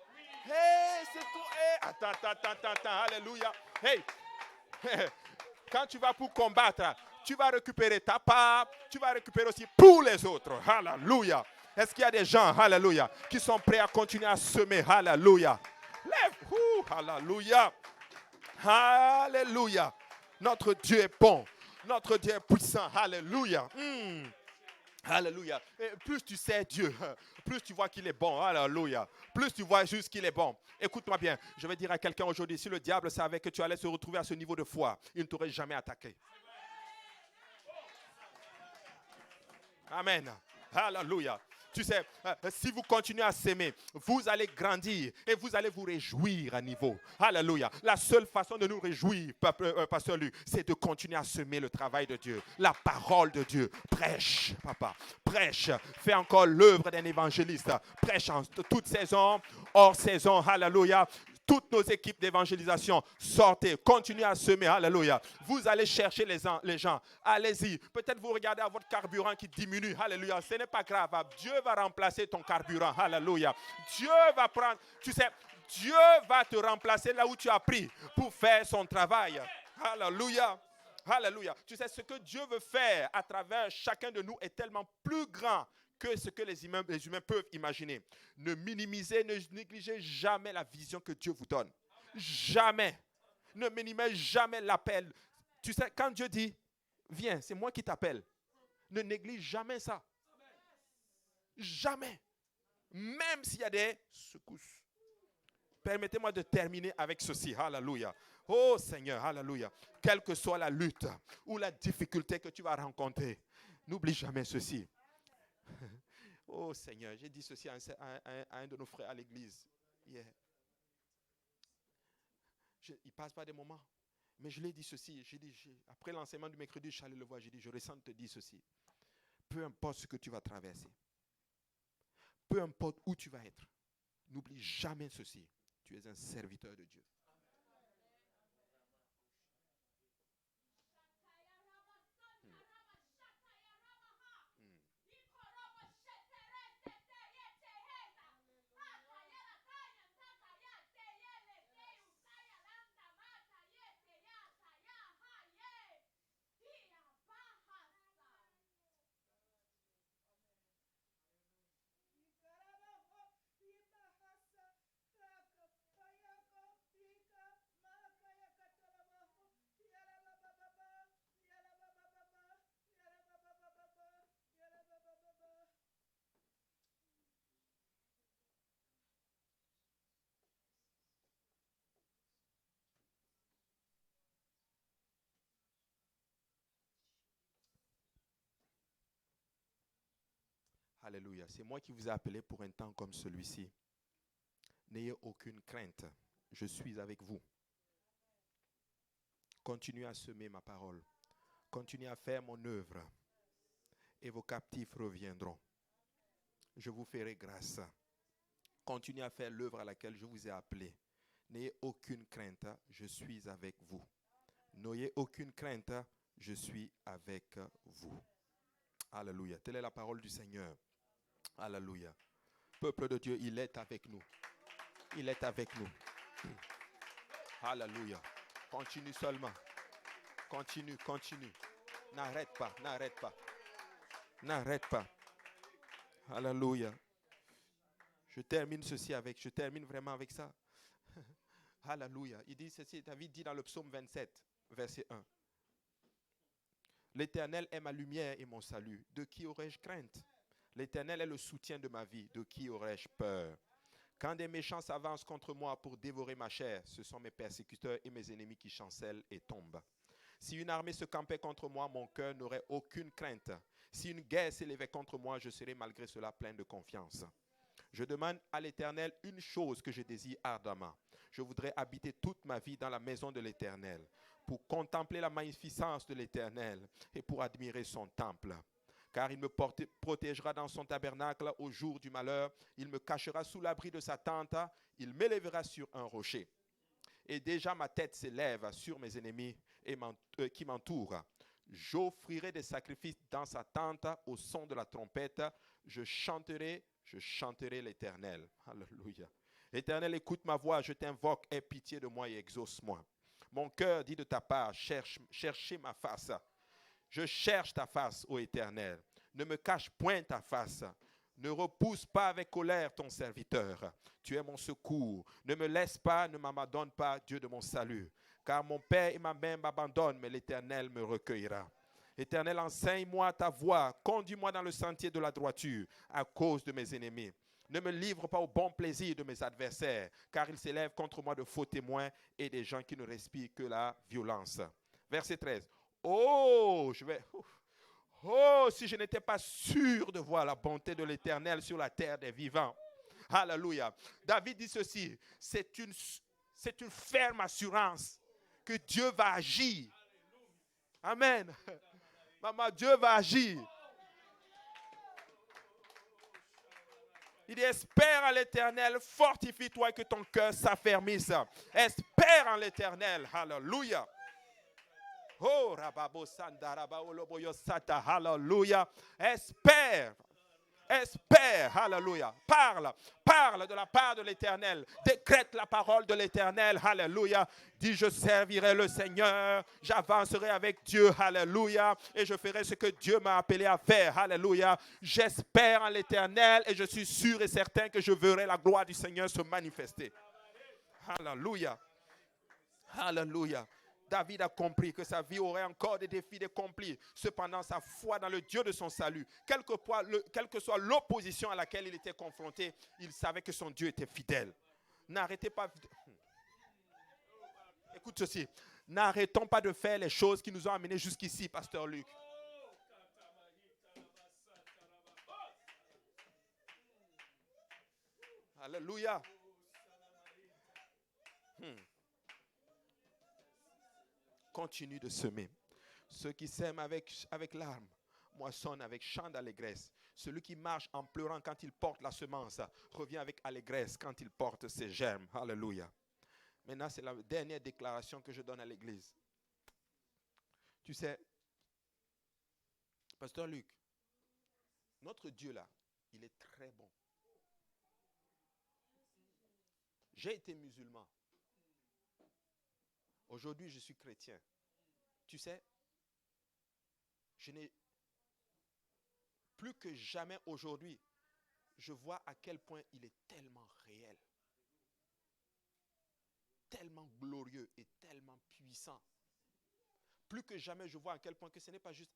Hey, c'est tout. Hey. Attends. Alléluia. Hey. Quand tu vas pour combattre, tu vas récupérer ta part. Tu vas récupérer aussi pour les autres. Alléluia. Est-ce qu'il y a des gens, alléluia, qui sont prêts à continuer à semer? Alléluia. Lève. Alléluia. Alléluia. Notre Dieu est bon. Notre Dieu est puissant. Alléluia. Alléluia. Et plus tu sais Dieu, plus tu vois qu'il est bon. Alléluia. Plus tu vois juste qu'il est bon. Écoute-moi bien. Je vais dire à quelqu'un aujourd'hui, si le diable savait que tu allais se retrouver à ce niveau de foi, il ne t'aurait jamais attaqué. Amen. Alléluia. Tu sais, si vous continuez à s'aimer, vous allez grandir et vous allez vous réjouir à niveau. Alléluia. La seule façon de nous réjouir, Pasteur Luc, c'est de continuer à semer le travail de Dieu. La parole de Dieu. Prêche, papa. Prêche. Fais encore l'œuvre d'un évangéliste. Prêche en toute saison, hors saison. Alléluia. Toutes nos équipes d'évangélisation, sortez, continuez à semer, alléluia. Vous allez chercher les gens, allez-y. Peut-être vous regardez à votre carburant qui diminue, alléluia. Ce n'est pas grave, Dieu va remplacer ton carburant, alléluia. Dieu va prendre, tu sais, Dieu va te remplacer là où tu as pris pour faire son travail, alléluia. Alléluia. Tu sais, ce que Dieu veut faire à travers chacun de nous est tellement plus grand que ce que les humains peuvent imaginer. Ne minimisez, ne négligez jamais la vision que Dieu vous donne. Jamais. Ne minimisez jamais l'appel. Tu sais, quand Dieu dit, viens, c'est moi qui t'appelle. Ne néglige jamais ça. Jamais. Même s'il y a des secousses. Permettez-moi de terminer avec ceci. Alléluia. Oh Seigneur, alléluia. Quelle que soit la lutte ou la difficulté que tu vas rencontrer, n'oublie jamais ceci. Oh Seigneur, j'ai dit ceci à un de nos frères à l'église hier. Il passe par des moments. Mais je lui ai dit ceci. Après l'enseignement du mercredi, je suis allé le voir. J'ai dit, je ressens te dire ceci. Peu importe ce que tu vas traverser. Peu importe où tu vas être. N'oublie jamais ceci. Tu es un serviteur de Dieu. Alléluia. C'est moi qui vous ai appelé pour un temps comme celui-ci. N'ayez aucune crainte. Je suis avec vous. Continuez à semer ma parole. Continuez à faire mon œuvre. Et vos captifs reviendront. Je vous ferai grâce. Continuez à faire l'œuvre à laquelle je vous ai appelé. N'ayez aucune crainte. Je suis avec vous. N'ayez aucune crainte. Je suis avec vous. Alléluia. Telle est la parole du Seigneur. Alléluia. Peuple de Dieu, il est avec nous. Il est avec nous. Alléluia. Continue seulement. Continue, continue. N'arrête pas, n'arrête pas. N'arrête pas. Alléluia. Je termine vraiment avec ça. Alléluia. Il dit ceci, David dit dans le psaume 27, verset 1. L'Éternel est ma lumière et mon salut. De qui aurais-je crainte? L'Éternel est le soutien de ma vie. De qui aurais-je peur? Quand des méchants s'avancent contre moi pour dévorer ma chair, ce sont mes persécuteurs et mes ennemis qui chancellent et tombent. Si une armée se campait contre moi, mon cœur n'aurait aucune crainte. Si une guerre s'élevait contre moi, je serais malgré cela plein de confiance. Je demande à l'Éternel une chose que je désire ardemment. Je voudrais habiter toute ma vie dans la maison de l'Éternel, pour contempler la magnificence de l'Éternel et pour admirer son temple. Car il me protégera dans son tabernacle au jour du malheur. Il me cachera sous l'abri de sa tente. Il m'élèvera sur un rocher. Et déjà ma tête s'élève sur mes ennemis qui m'entourent. J'offrirai des sacrifices dans sa tente au son de la trompette. Je chanterai l'Éternel. Alléluia. Éternel, écoute ma voix, je t'invoque, aie pitié de moi et exauce-moi. Mon cœur dit de ta part, cherchez ma face. Je cherche ta face, ô Éternel. Ne me cache point ta face. Ne repousse pas avec colère ton serviteur. Tu es mon secours. Ne me laisse pas, ne m'abandonne pas, Dieu de mon salut. Car mon père et ma mère m'abandonnent, mais l'Éternel me recueillera. Éternel, enseigne-moi ta voie. Conduis-moi dans le sentier de la droiture à cause de mes ennemis. Ne me livre pas au bon plaisir de mes adversaires, car ils s'élèvent contre moi de faux témoins et des gens qui ne respirent que la violence. Verset 13. Oh, si je n'étais pas sûr de voir la bonté de l'Éternel sur la terre des vivants. Alléluia. David dit ceci, c'est une ferme assurance que Dieu va agir. Amen. Maman, Dieu va agir. Il dit, espère en l'Éternel, fortifie-toi et que ton cœur s'affermisse. Espère en l'Éternel. Alléluia. Oh, rababo sandaraba oloboyo sata, hallelujah. Espère, hallelujah. Parle de la part de l'Éternel. Décrète la parole de l'Éternel, hallelujah. Dis, je servirai le Seigneur, j'avancerai avec Dieu, hallelujah. Et je ferai ce que Dieu m'a appelé à faire, hallelujah. J'espère en l'Éternel et je suis sûr et certain que je verrai la gloire du Seigneur se manifester. Hallelujah. Hallelujah. David a compris que sa vie aurait encore des défis d'accomplir. Cependant, sa foi dans le Dieu de son salut, quelle que soit l'opposition à laquelle il était confronté, il savait que son Dieu était fidèle. N'arrêtez pas. Écoute ceci. N'arrêtons pas de faire les choses qui nous ont amenés jusqu'ici, pasteur Luc. Alléluia. Continue de semer. Ceux qui sèment avec larmes moissonnent avec chant d'allégresse. Celui qui marche en pleurant quand il porte la semence revient avec allégresse quand il porte ses germes. Alléluia. Maintenant, c'est la dernière déclaration que je donne à l'église. Tu sais, pasteur Luc, notre Dieu là, il est très bon. J'ai été musulman. Aujourd'hui, je suis chrétien. Tu sais, je n'ai plus que jamais aujourd'hui, je vois à quel point il est tellement réel, tellement glorieux et tellement puissant. Plus que jamais, je vois à quel point que ce n'est pas juste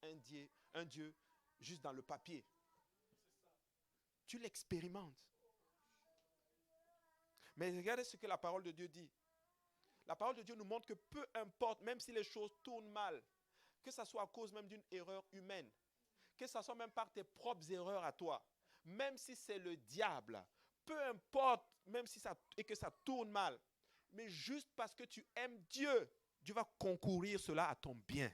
un Dieu juste dans le papier. Tu l'expérimentes. Mais regardez ce que la parole de Dieu dit. La parole de Dieu nous montre que peu importe, même si les choses tournent mal, que ce soit à cause même d'une erreur humaine, que ce soit même par tes propres erreurs à toi, même si c'est le diable, peu importe, même si que ça tourne mal, mais juste parce que tu aimes Dieu, Dieu va concourir cela à ton bien.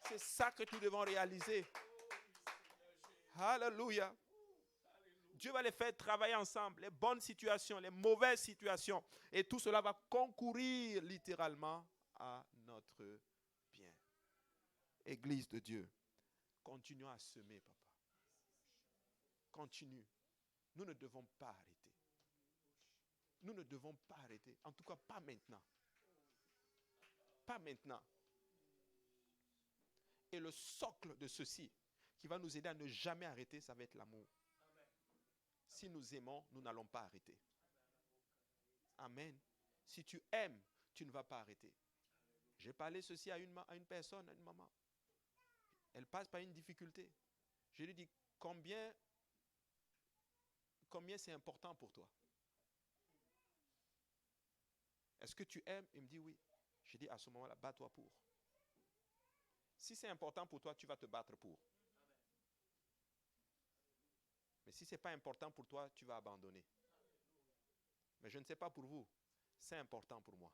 C'est ça que nous devons réaliser. Alléluia. Dieu va les faire travailler ensemble, les bonnes situations, les mauvaises situations. Et tout cela va concourir littéralement à notre bien. Église de Dieu, continuons à semer, papa. Continue. Nous ne devons pas arrêter. Nous ne devons pas arrêter. En tout cas, pas maintenant. Pas maintenant. Et le socle de ceci, qui va nous aider à ne jamais arrêter, ça va être l'amour. Si nous aimons, nous n'allons pas arrêter. Amen. Si tu aimes, tu ne vas pas arrêter. J'ai parlé ceci à une personne, à une maman. Elle passe par une difficulté. Je lui dis, combien c'est important pour toi? Est-ce que tu aimes? Il me dit oui. Je dis à ce moment-là, bats-toi pour. Si c'est important pour toi, tu vas te battre pour. Mais si ce n'est pas important pour toi, tu vas abandonner. Mais je ne sais pas pour vous, c'est important pour moi.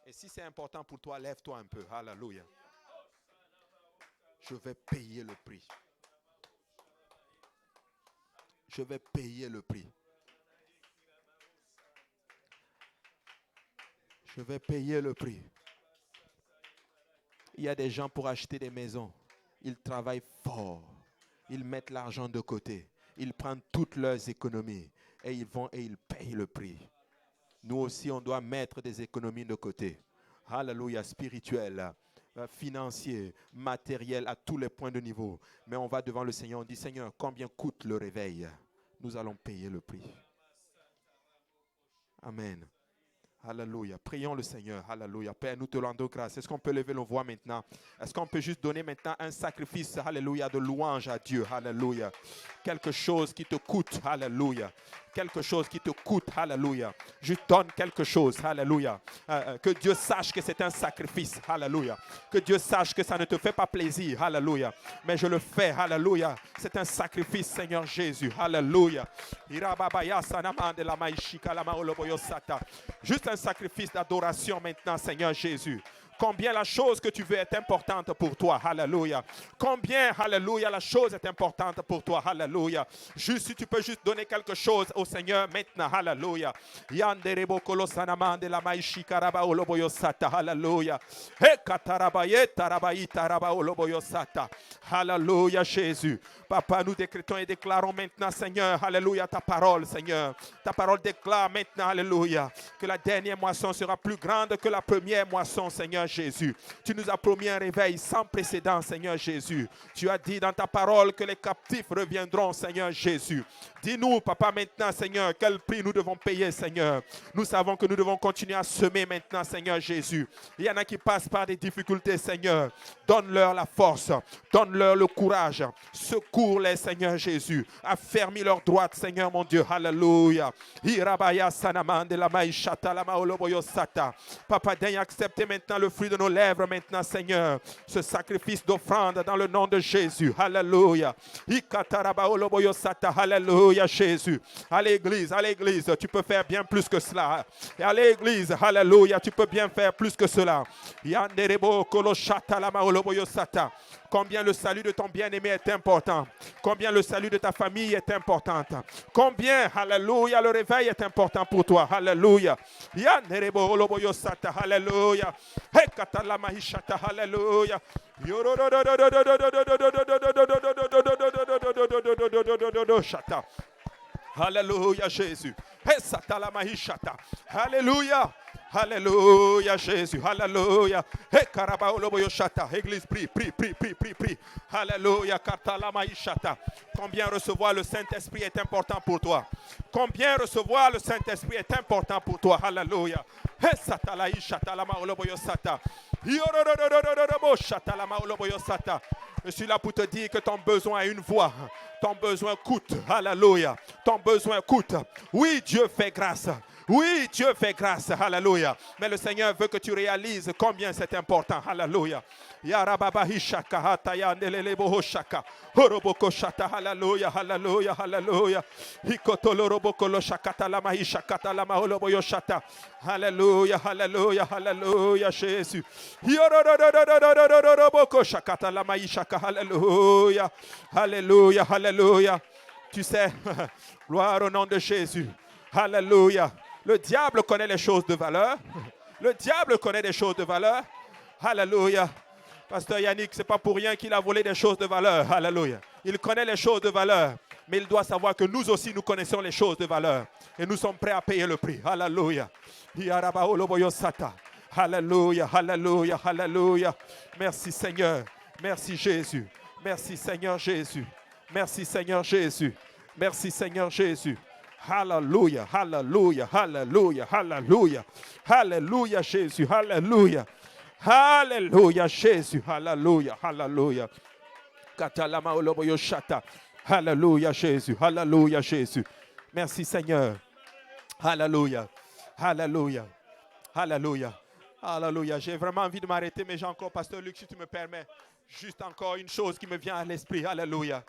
Et si c'est important pour toi, lève-toi un peu. Alléluia. Je vais payer le prix. Je vais payer le prix. Je vais payer le prix. Il y a des gens pour acheter des maisons. Ils travaillent fort. Ils mettent l'argent de côté. Ils prennent toutes leurs économies. Et ils vont et ils payent le prix. Nous aussi, on doit mettre des économies de côté. Alléluia, spirituel, financier, matériel, à tous les points de niveau. Mais on va devant le Seigneur, on dit, Seigneur, combien coûte le réveil? Nous allons payer le prix. Amen. Alléluia. Prions le Seigneur. Alléluia. Père, nous te rendons grâce. Est-ce qu'on peut lever nos voix maintenant? Est-ce qu'on peut juste donner maintenant un sacrifice, alléluia, de louange à Dieu? Alléluia. Quelque chose qui te coûte. Alléluia. Quelque chose qui te coûte. Alléluia. Je donne quelque chose. Alléluia. Que Dieu sache que c'est un sacrifice. Alléluia. Que Dieu sache que ça ne te fait pas plaisir. Alléluia. Mais je le fais. Alléluia. C'est un sacrifice, Seigneur Jésus. Alléluia. Juste un sacrifice d'adoration maintenant, Seigneur Jésus. Combien la chose que tu veux est importante pour toi. Alléluia. Combien, alléluia, la chose est importante pour toi. Alléluia. Juste si tu peux juste donner quelque chose au Seigneur maintenant. Alléluia. Yanderebo kolosanamande la maishikaraba oloboyosata. Alléluia. Alléluia, Jésus. Papa, nous décrétons et déclarons maintenant, Seigneur, alléluia, ta parole, Seigneur. Ta parole déclare maintenant, alléluia, que la dernière moisson sera plus grande que la première moisson, Seigneur Seigneur Jésus. Tu nous as promis un réveil sans précédent, Seigneur Jésus. Tu as dit dans ta parole que les captifs reviendront, Seigneur Jésus. Dis-nous, Papa, maintenant, Seigneur, quel prix nous devons payer, Seigneur. Nous savons que nous devons continuer à semer maintenant, Seigneur Jésus. Il y en a qui passent par des difficultés, Seigneur. Donne-leur la force, donne-leur le courage. Secours-les, Seigneur Jésus. Affermis leur droite, Seigneur mon Dieu. Alléluia. Papa, daigne accepter maintenant le fruit de nos lèvres, maintenant, Seigneur. Ce sacrifice d'offrande dans le nom de Jésus. Alléluia. Alléluia, Jésus. À l'église, tu peux faire bien plus que cela. Et à l'église, alléluia, tu peux bien faire plus que cela. Combien le salut de ton bien-aimé est important. Combien le salut de ta famille est important. Combien, alléluia, le réveil est important pour toi. Alléluia. Alléluia. Alléluia. Alléluia, Jésus. Alléluia. Alléluia, Jésus. Alléluia. Église, prie. Alléluia. Combien recevoir le Saint-Esprit est important pour toi. Combien recevoir le Saint-Esprit est important pour toi. Alléluia. Je suis là pour te dire que ton besoin a une voix. Ton besoin coûte. Alléluia. Ton besoin coûte. Oui, Dieu fait grâce. Oui, Dieu fait grâce. Alléluia. Mais le Seigneur veut que tu réalises combien c'est important. Alléluia. Alléluia. Alléluia. Alléluia. Alléluia. Alléluia. Alléluia. Jésus. Alléluia. Alléluia. Alléluia. Tu sais, gloire au nom de Jésus. Alléluia. Le diable connaît les choses de valeur. Le diable connaît des choses de valeur. Alléluia. Pasteur Yannick, ce n'est pas pour rien qu'il a volé des choses de valeur. Alléluia. Il connaît les choses de valeur. Mais il doit savoir que nous aussi, nous connaissons les choses de valeur. Et nous sommes prêts à payer le prix. Alléluia. Alléluia. Alléluia. Alléluia. Merci Seigneur. Merci Jésus. Merci Seigneur Jésus. Merci Seigneur Jésus. Merci Seigneur Jésus. Alléluia, alléluia, alléluia, alléluia, alléluia Jésus, alléluia, alléluia Jésus, alléluia, alléluia. Katalama oloboyo shata. Alléluia Jésus, alléluia Jésus. Merci Seigneur. Alléluia, alléluia, alléluia, alléluia. J'ai vraiment envie de m'arrêter, mais j'ai encore, Pasteur Luc, si tu me permets, juste encore une chose qui me vient à l'esprit. Alléluia.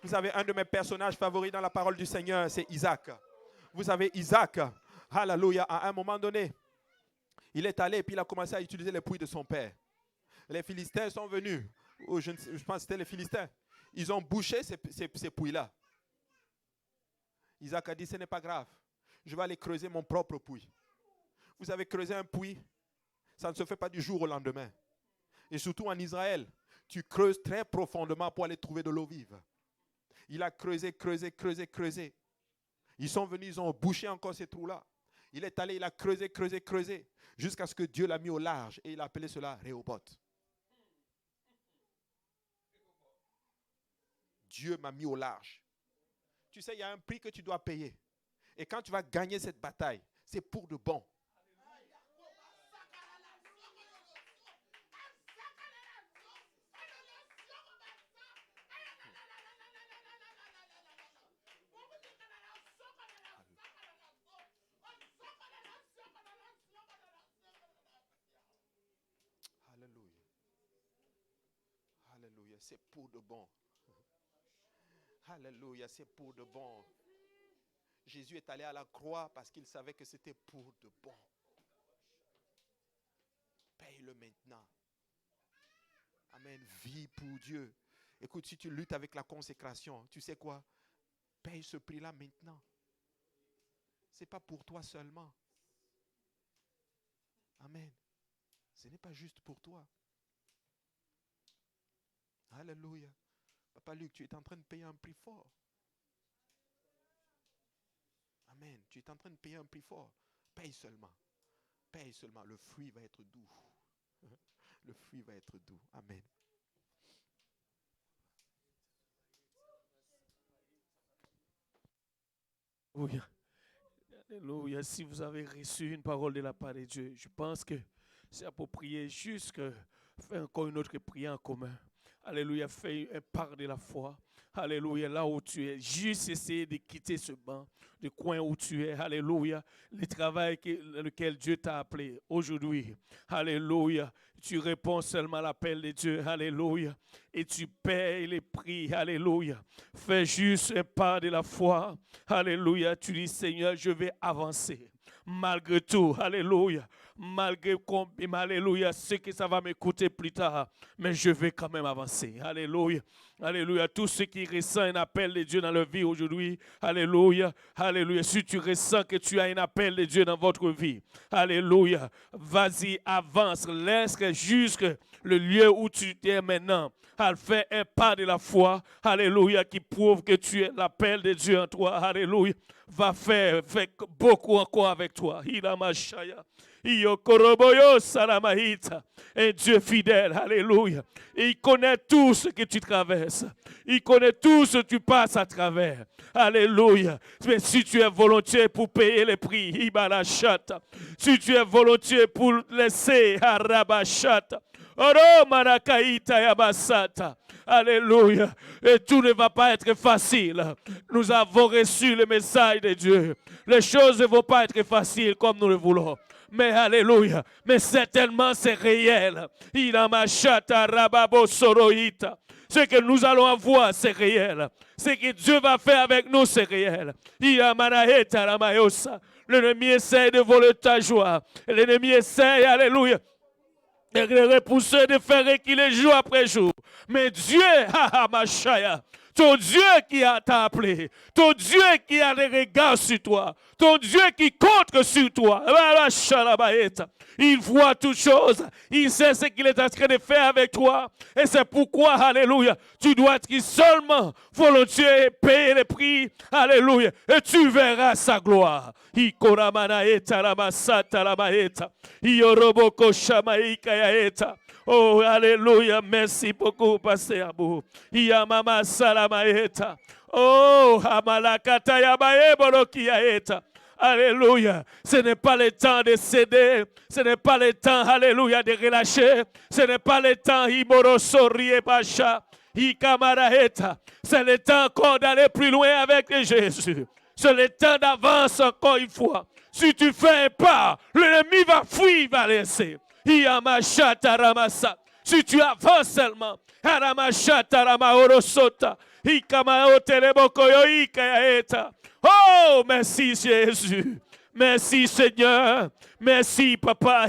Vous avez un de mes personnages favoris dans la parole du Seigneur, c'est Isaac. Vous avez Isaac, alléluia, à un moment donné, il est allé et puis il a commencé à utiliser les puits de son père. Les Philistins sont venus, ou je pense que c'était les Philistins, ils ont bouché ces puits-là. Isaac a dit, ce n'est pas grave, je vais aller creuser mon propre puits. Vous avez creusé un puits, ça ne se fait pas du jour au lendemain. Et surtout en Israël, tu creuses très profondément pour aller trouver de l'eau vive. Il a creusé. Ils sont venus, ils ont bouché encore ces trous-là. Il est allé, il a creusé, jusqu'à ce que Dieu l'a mis au large. Et il a appelé cela Rehoboth. Dieu m'a mis au large. Tu sais, il y a un prix que tu dois payer. Et quand tu vas gagner cette bataille, c'est pour de bon. Alléluia, c'est pour de bon. Alléluia, c'est pour de bon. Jésus est allé à la croix parce qu'il savait que c'était pour de bon. Paye-le maintenant. Amen. Vis pour Dieu. Écoute, si tu luttes avec la consécration, tu sais quoi? Paye ce prix-là maintenant. Ce n'est pas pour toi seulement. Amen. Ce n'est pas juste pour toi. Alléluia. Papa Luc, tu es en train de payer un prix fort. Amen. Tu es en train de payer un prix fort. Paye seulement. Paye seulement. Le fruit va être doux. Le fruit va être doux. Amen. Alléluia. Alléluia. Si vous avez reçu une parole de la part de Dieu, je pense que c'est approprié juste que faire encore une autre prière en commun. Alléluia. Fais un part de la foi. Alléluia. Là où tu es, juste essayer de quitter ce banc, le coin où tu es. Alléluia. Le travail dans lequel Dieu t'a appelé aujourd'hui. Alléluia. Tu réponds seulement à l'appel de Dieu. Alléluia. Et tu payes les prix. Alléluia. Fais juste un pas de la foi. Alléluia. Tu dis, Seigneur, je vais avancer. Malgré tout. Alléluia. Malgré combien, alléluia, ce que ça va me coûter plus tard. Mais je vais quand même avancer. Alléluia. Alléluia. Tout ce qui ressent un appel de Dieu dans leur vie aujourd'hui. Alléluia. Alléluia. Si tu ressens que tu as un appel de Dieu dans votre vie. Alléluia. Vas-y, avance. Laisse jusque le lieu où tu es maintenant. Fais un pas de la foi. Alléluia. Qui prouve que tu es l'appel de Dieu en toi. Alléluia. Va faire beaucoup encore avec toi. Ilamashaya. Un Dieu fidèle, alléluia. Et il connaît tout ce que tu traverses. Il connaît tout ce que tu passes à travers. Alléluia. Mais si tu es volontiers pour payer les prix, si tu es volontiers pour laisser, alléluia. Et tout ne va pas être facile. Nous avons reçu le message de Dieu. Les choses ne vont pas être faciles comme nous le voulons. Mais alléluia, mais certainement c'est réel. Ce que nous allons avoir, c'est réel. Ce que Dieu va faire avec nous, c'est réel. L'ennemi essaie de voler ta joie. L'ennemi essaie, alléluia, de repousser, de faire reculer jour après jour. Mais Dieu, ton Dieu qui t'a appelé, ton Dieu qui a des regards sur toi, ton Dieu qui compte sur toi, il voit toutes choses, il sait ce qu'il est en train de faire avec toi. Et c'est pourquoi, alléluia, tu dois être seulement volontiers payer les prix, alléluia, et tu verras sa gloire. Oh, alléluia, merci beaucoup, Pasteur Abou. Yamama salamaeta. Oh, amalakata yabae bolokiaeta. Alléluia. Ce n'est pas le temps de céder. Ce n'est pas le temps, alléluia, de relâcher. Ce n'est pas le temps, Iborosorie Bacha. Ikamaraeta. C'est le temps encore d'aller plus loin avec Jésus. C'est le temps d'avance encore une fois. Si tu fais un pas, l'ennemi va fuir, il va laisser. Si tu avances seulement, oh, merci Jésus, merci Seigneur, merci Papa.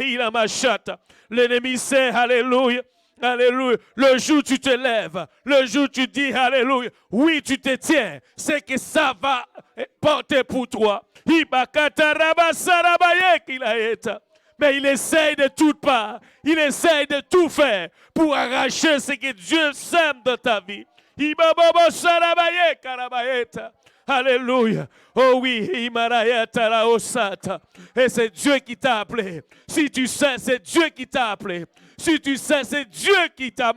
L'ennemi sait, alléluia, alléluia. Le jour où tu te lèves, le jour où tu dis alléluia, oui, tu te tiens, c'est que ça va porter pour toi. Mais il essaye de toutes parts. Il essaye de tout faire pour arracher ce que Dieu sème dans ta vie. Alléluia. Oh oui, et c'est Dieu qui t'a appelé. Si tu sais, c'est Dieu qui t'a appelé. Si tu sais, c'est Dieu qui t'a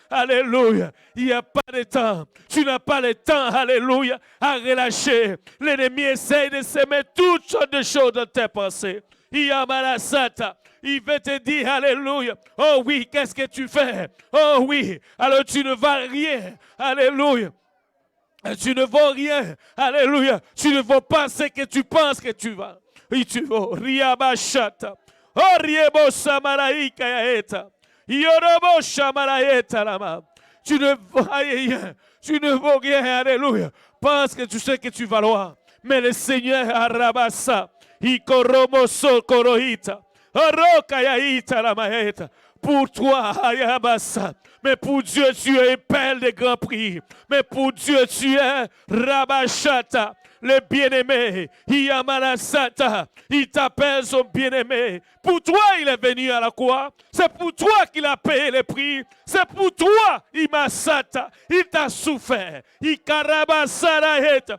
alléluia. Il n'y a pas de temps. Tu n'as pas le temps, alléluia, à relâcher. L'ennemi essaie de semer toutes sortes de choses dans tes pensées. Il veut te dire, alléluia, oh oui, qu'est-ce que tu fais? Oh oui, alors tu ne vas rien, alléluia. Tu ne vaux rien, alléluia. Tu ne vaux pas ce que tu penses que tu vas. Et tu vaux, riabashata. Oh riebo samaraïka yaeta. Yorobo shamaraeta lama. Tu ne vaux rien. Tu ne vaux rien, alléluia. Parce que tu sais que tu vas loin. Mais le Seigneur arabasa. Ikoromo sokorohita. Oroka yaita lamaeta. Pour toi, ayabasa. Mais pour Dieu, tu es une perle de grand prix. Mais pour Dieu, tu es Rabashata, le bien-aimé. Yamanasata, il t'appelle son bien-aimé. Pour toi, il est venu à la croix. C'est pour toi qu'il a payé le prix. C'est pour toi, Imasata, il t'a souffert. Ikarabasaraheta.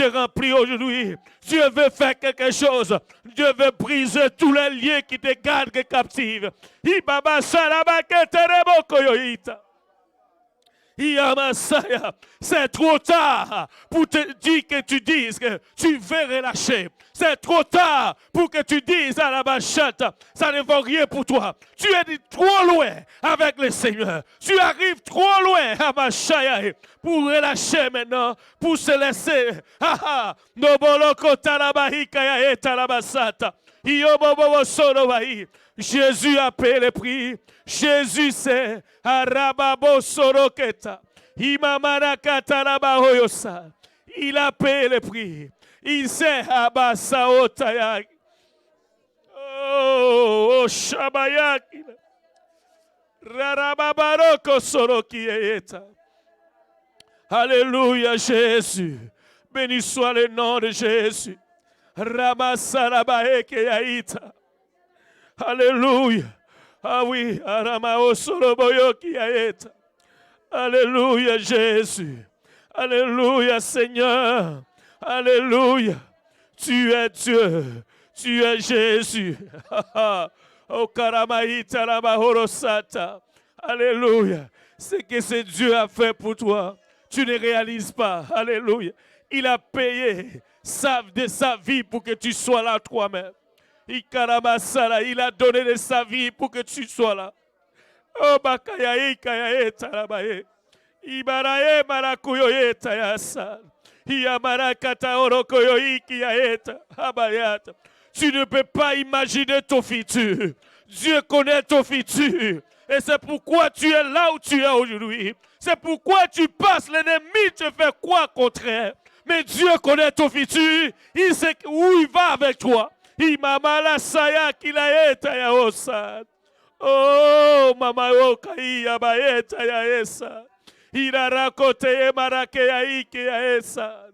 te remplir aujourd'hui. Dieu veut faire quelque chose. Dieu veut briser tous les liens qui te gardent captifs. C'est trop tard pour te dire que tu dises que tu veux relâcher. C'est trop tard pour que tu dises à la bachette, ça ne vaut rien pour toi. Tu es trop loin avec le Seigneur. Tu arrives trop loin à Machaya pour relâcher maintenant, pour se laisser. Jésus a payé le prix. Jésus c'est Arababo Soroketa. Il a payé le prix. Il sait Abasaotaya. Oh, Shabayak. Rarababaroko Sorokieta. Alléluia Jésus. Béni soit le nom de Jésus. Ramasarabaekeyaita. Alléluia. Ah oui, Aramao Soroboyoki Aeta. Alléluia, Jésus. Alléluia, Seigneur. Alléluia. Tu es Dieu. Tu es Jésus. Oh, Karamaïta Ramahorosata. Alléluia. Ce que ce Dieu a fait pour toi, tu ne réalises pas. Alléluia. Il a payé de sa vie pour que tu sois là toi-même. Il a donné de sa vie pour que tu sois là. Oh, Bakayaï, Kayaï, Tarabaye. Ibaraye, Marakuyoye, Tayasa. Yamarakata, Orokoyoï, Kiyaeta, Abayata. Tu ne peux pas imaginer ton futur. Dieu connaît ton futur. Et c'est pourquoi tu es là où tu es aujourd'hui. C'est pourquoi tu passes. L'ennemi te fait quoi contraire? Mais Dieu connaît ton futur. Il sait où il va avec toi. Imamala saya kilaeta ya osa. Oh, mama okai yabaeta ya esa. Irarakote marake ya ike ya esa.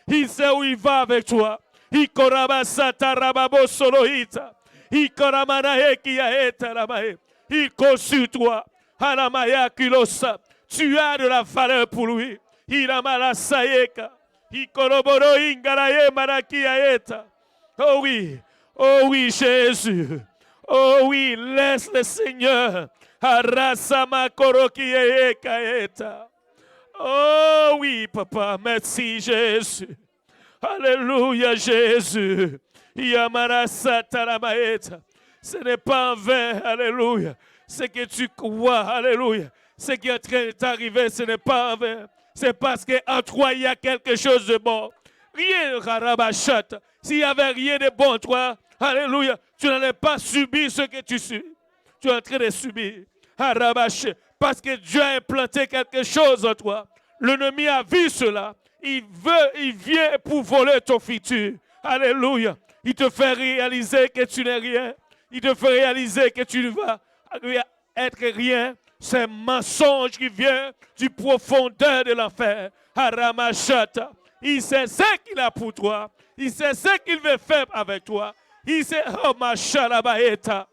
Il sait où il va avec toi. Ikorabasata rababo solohita. Ikoramana eki ya eta ramae. Il compte sur toi. Haramaya kilosa. Tu as de la valeur pour lui. Iramala sayeka. Ikoroboro ingaraye maraki ya eta. Oh oui. Oh oui, Jésus. Oh oui, laisse le Seigneur. Arasama korokie kaeta. Oh oui, papa, merci Jésus. Alléluia, Jésus. Yamarasa taramaeta. Ce n'est pas en vain, alléluia. Ce que tu crois, alléluia. Ce qui est en train de t'arriver, ce n'est pas en vain. C'est parce qu'en toi, il y a quelque chose de bon. Rien, Harabachat. S'il n'y avait rien de bon en toi, alléluia, tu n'allais pas subir ce que tu subis. Tu es en train de subir. Harabaché. Parce que Dieu a implanté quelque chose en toi. L'ennemi a vu cela. Il vient pour voler ton futur. Alléluia. Il te fait réaliser que tu n'es rien. Il te fait réaliser que tu ne vas être rien. C'est un mensonge qui vient du profondeur de l'enfer. Haramachata. Il sait ce qu'il a pour toi. Il sait ce qu'il veut faire avec toi. Il sait, oh ma chalabaeta.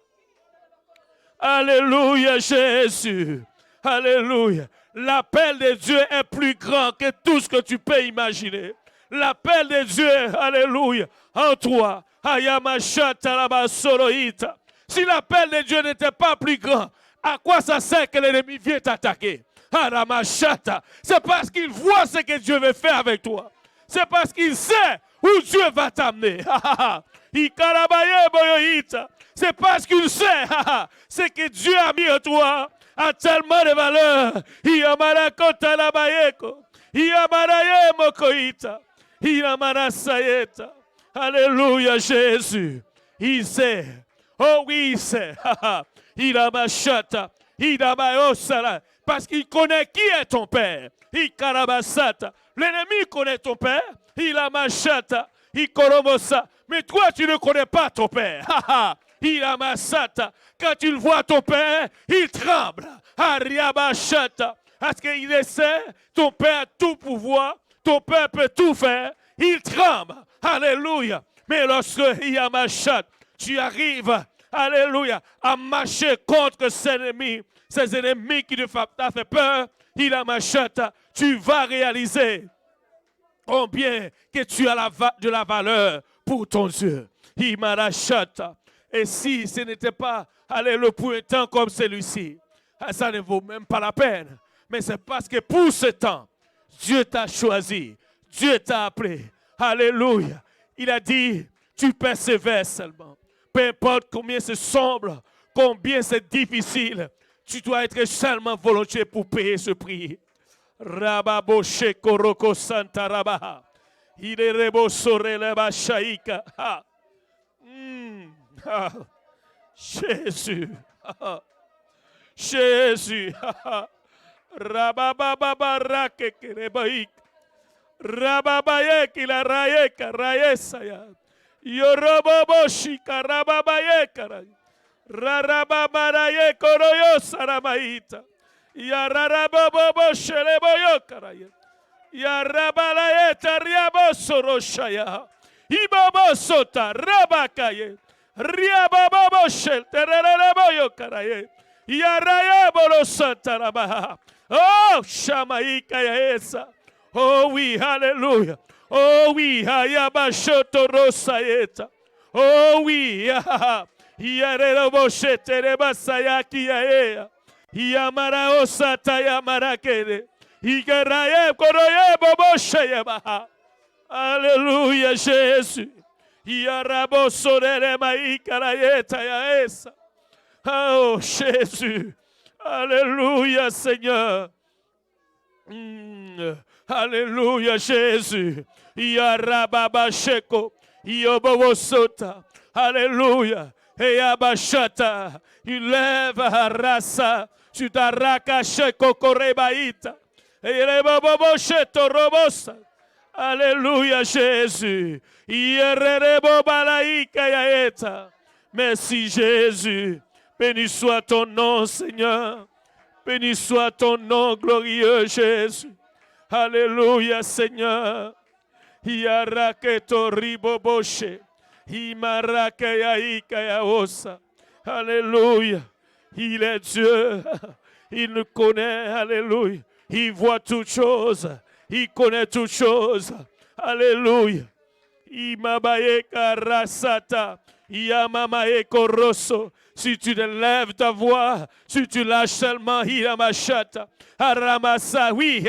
Alléluia, Jésus. Alléluia. L'appel de Dieu est plus grand que tout ce que tu peux imaginer. L'appel de Dieu, alléluia, en toi. Ayamashatarabasoroïta. Si l'appel de Dieu n'était pas plus grand, à quoi ça sert que l'ennemi vient t'attaquer? Aramashata. C'est parce qu'il voit ce que Dieu veut faire avec toi. C'est parce qu'il sait où Dieu va t'amener. C'est parce qu'il sait ce que Dieu a mis en toi a tellement de valeur. Alléluia, Jésus. Il sait. Oh oui, il sait. Il a ma chata. Il a ma osala. Parce qu'il connaît qui est ton père. Il karabasata. L'ennemi connaît ton père. Il a ma chata. Il koromosa. Mais toi, tu ne connais pas ton père. Il a ma sata. Quand tu le vois, ton père, il tremble. Ariabashata. Parce qu'il essaie, ton père a tout pouvoir. Ton père peut tout faire. Il tremble. Alléluia. Mais lorsque il y a ma chatte, tu arrives, alléluia, à marcher contre ces ennemis qui te font fait peur, il a ma chatte, tu vas réaliser combien que tu as de la valeur pour ton Dieu. Il m'a la chatte. Et si ce n'était pas, alléluia, pour un temps comme celui-ci, ça ne vaut même pas la peine. Mais c'est parce que pour ce temps, Dieu t'a choisi, Dieu t'a appelé. Alléluia. Il a dit, tu persévères seulement. Peu importe combien c'est sombre, combien c'est difficile, tu dois être seulement volontiers pour payer ce prix. Rababoshe koroko santa rabaha. Il est rebosore leba shaika. Jésus. Jésus. Rabababa rake kerebaik. Rababaye kila rayeka rayesaya. Yoroboboshi karababaye karay. Rarababaraye koroyo saramaita. Yararabobo sheleboyo karay. Yarabalaye tariabo soroshaya. Ibobo sota rabakaye. Riabobo shel terereboyo karay. Yarayabolo santarabaha. Oh, shamaika yaesa. Oh oui, alléluia. Oh oui, ayabashoto rosaeta. Oh oui, yareboshete rebasayaki yaea. Yamara osata yamarakere. Igaraye koroye bobosheyeba. Alléluia, Jésus. Yarabosore maïkarayeta yaesa. Oh Jésus. Alléluia, Seigneur. Alléluia, Jésus. Yarababasheko. Yobobosota. Alléluia. Eyabashata. Il lève rasa. Tu tarakasheko korebaita. Eyrebobosheto robosa. Alléluia, Jésus. Yererebobalaika yaeta. Merci, Jésus. Béni soit ton nom, Seigneur. Béni soit ton nom, glorieux Jésus. Alléluia, Seigneur. Yaraketo riboboshe. Imarake yaika yaosa. Alléluia. Il est Dieu. Il nous connaît. Alléluia. Il voit toutes choses. Il connaît toutes choses. Alléluia. Imabaye karasata. Yamamaye koroso. Si tu ne lèves ta voix, si tu lâches seulement, Hiramashata, Aramasa, oui,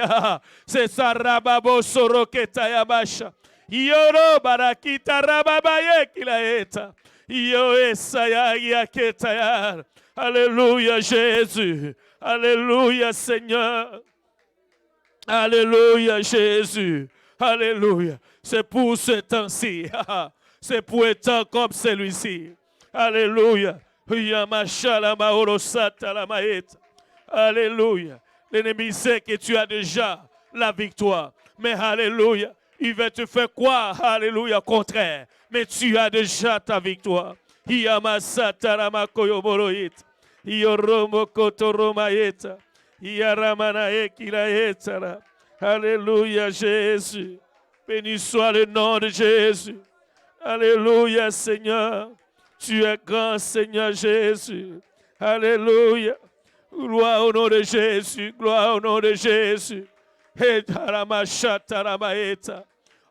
c'est ça, Rababo Soroketa Yamasha, Yoro Barakita Rababaye Kilaeta, Yo Esaya Yaketa. Alléluia, Jésus, Alléluia, Seigneur, Alléluia, Jésus, Alléluia. C'est pour ce temps-ci, c'est pour un temps comme celui-ci, Alléluia. Alléluia. L'ennemi sait que tu as déjà la victoire. Mais alléluia, il va te faire croire, alléluia, contraire. Mais tu as déjà ta victoire. Alléluia, Jésus. Béni soit le nom de Jésus. Alléluia, Seigneur. Tu es grand, Seigneur Jésus. Alléluia. Gloire au nom de Jésus. Gloire au nom de Jésus.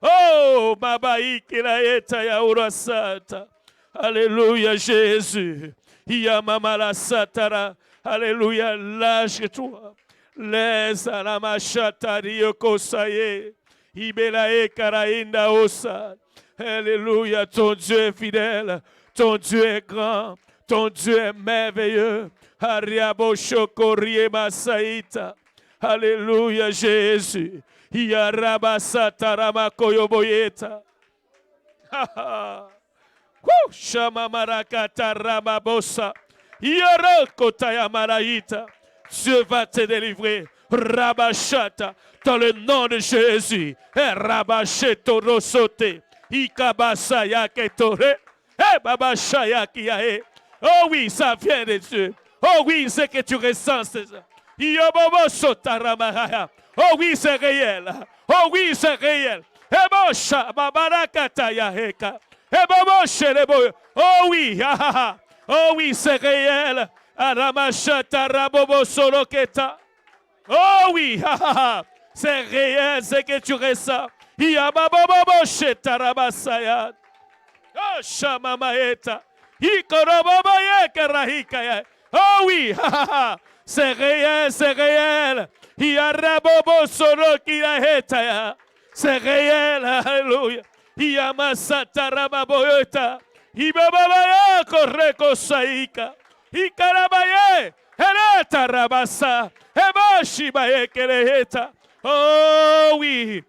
Oh, Mabaïki la eta ya urasata. Alléluia, Jésus. Ya mama la satara. Alléluia, lâche-toi. Laisse à la machata riokosaye. Ibelae karainda osa. Alléluia, ton Dieu est fidèle. Ton Dieu est grand. Ton Dieu est merveilleux. Ariabo shokorie masaita. Alléluia, Jésus. Yarabasata ramakoyoboyeta. Shamamaraka ramabosa. Yarokotaya maraïta. Dieu va te délivrer. Rabashata. Dans le nom de Jésus. Rabacheto rosote. Ikabasaya ketore. Babashaya kiae. Oh oui, ça vient de Dieu. Oh oui, c'est que tu ressens ça. Oh oui, c'est réel. Oh oui, c'est réel. Oh oui, oh oui, c'est réel. Oh oui, c'est réel, c'est que tu ressens. Oh Shamamaeta. Oh oui, c'est réel, c'est réel. C'est réel, alléluia. Yamasatarababoyota. Ibabaya koreko saika. Ikarabaye. Hereta rabasa. Ebashibaye keleheta. Oh oui,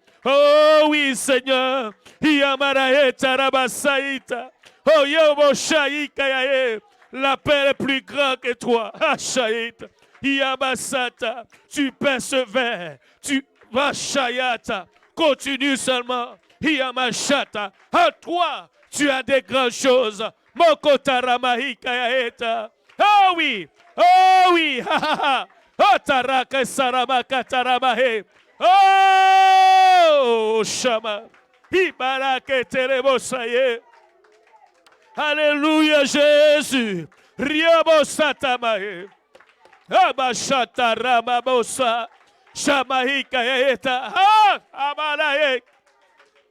Seigneur. Yamaraeta rabasaita. Oh yobo shaika yae. La paix est plus grande que toi. Hachaïta. Yamasata. Tu persévères. Tu vas chayata. Continue seulement. Yamashata. À toi, tu as des grandes choses. Mokotaramahika yaeta. Oh oui. Oh oui. Oh taraka saramaka taramahe. Oh Shama. Ibarake terebosaye. Alléluia, Jésus. Riabosatamae. Abashata ramabosa. Shamahika yaeta. Amalae.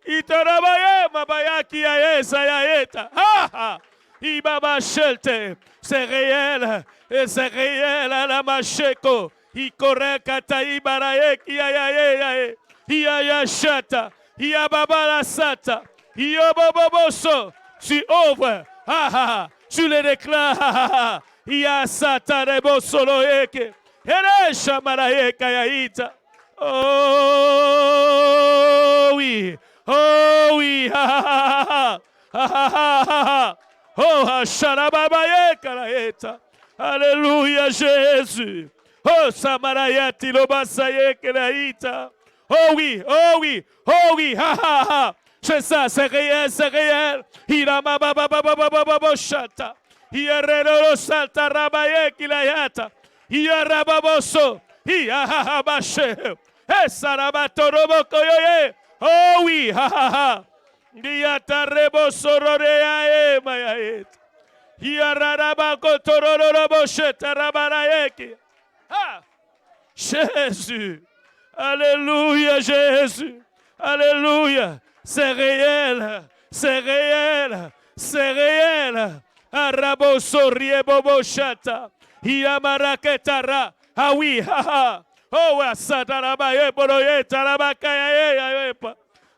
Itarabaye mabayaki yaesa yaeta. Ibaba shelte. C'est réel. Et c'est réel à la macheko. Ikoreka taibaraye kiyaye. Iyayashata. Iyababa sata. Iyoboboboso. Tu ouvres, tu les déclares, ya satarebo solo eke, eresha maraeka yaita. Oh oui, oh sharababaeka laeta. Alléluia Jésus. Oh samarayati lobasayeke laita. Oh oui, c'est ça, c'est réel, c'est réel. Iramabababababababashata. Ierero salta rabaye kilayata. Iarababoso. Iahabashe. Esarabatorobokoyoye. Oh oui, Diatarebosororeye mayaet. Iararabakotororoboshet rabarayeki. Jésus. Alléluia, Jésus. Alléluia. C'est réel, c'est réel, c'est réel. Arabo sorie bobo shata. Yamaraketara. Ah oui, oh, asatarabaye boroye tarabakaya.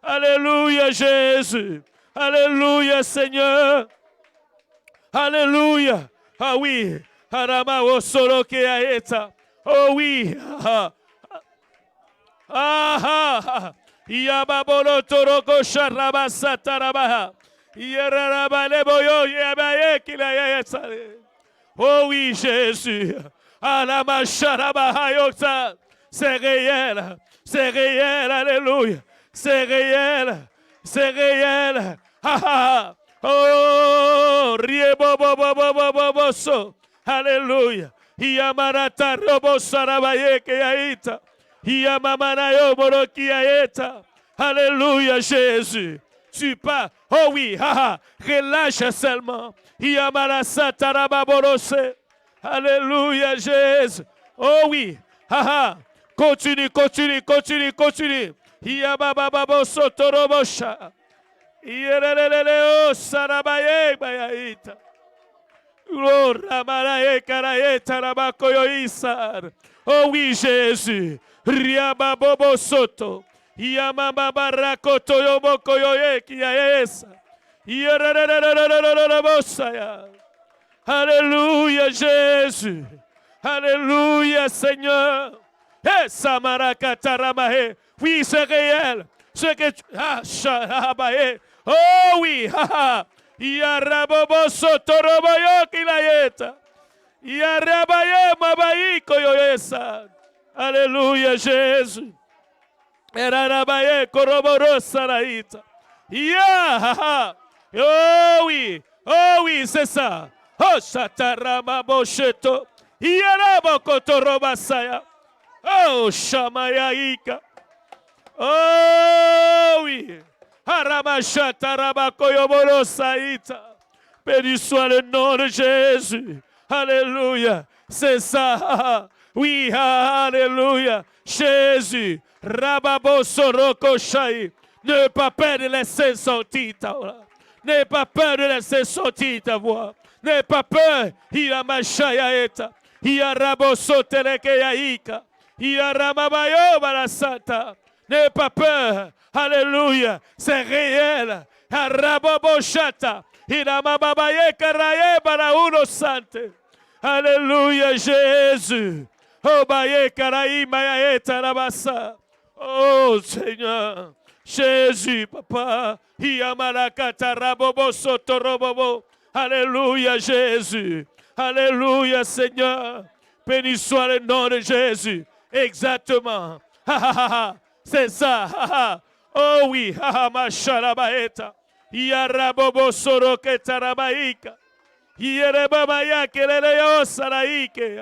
Alléluia, Jésus. Alléluia, Seigneur. Alléluia. Ah oui, Arama osoroke aeta. Oh oui, Yababolo toroko sharabasa tarabaha. Yerarabaleboyo yabaye kilayesale. Oh oui, Jésus. Alama sharabaha yoksa. C'est réel. C'est réel. Alléluia. C'est réel. C'est réel. Oh, rieboboboboboboboso. Alléluia. Yamarata robo sarabaye kiyaita. Alléluia, Jésus. Tu pars. Oh oui, relâche seulement. Alléluia, Jésus. Oh oui, continue, continue, continue, continue. Yabababo sotorobosha. Yereleleo sarabaye bayaita. Glória marae karaeta rabakoyoisar. Oh oui, Jésus. Riababobo soto. Yamababarakoto yobokoyoye kiyaesa. Yerelelelelelelelelebosaya. Alléluia, Jésus. Alléluia, Seigneur. Eh, Samarakatarabahe. Oui, c'est réel. Ce que tu... Oh oui. Yarabobo sotoroboyo kilayeta. Yarabaye mabaiko yoyesa. Alléluia, Jésus. Erarabaye koroboro saraita. Yeah. Oh oui, c'est ça. Oh, Shatarama Bosheto. Yarabo Kotorobasaya. Oh, Shamayaika. Oh oui. Haramashata Saïta. Béni soit le nom de Jésus. Alléluia. C'est ça. Oui, alléluia. Jésus. Rababo Soroko Shai. Ne pas peur de laisser sortir ta voix. N'aie pas peur de laisser sortir ta voix. N'aie pas peur. Il a machayaeta. Il a rabosoterekeyaika. Il a ramabayo barasata. N'aie pas peur. Alléluia. C'est réel. Raboboshata. Il a mababaye karaye barauno sante. Alléluia, Jésus. Oh, baye karaï mayaeta rabasa. Oh, Seigneur. Jésus, papa. Yamalakata rabobo sotorobobo. Alléluia, Jésus. Alléluia, Seigneur. Béni soit le nom de Jésus. Exactement. C'est ça. Oh oui. Mashalabaeta. Yarabobo soroketa rabaika. Yerebamaya keleleo saraike.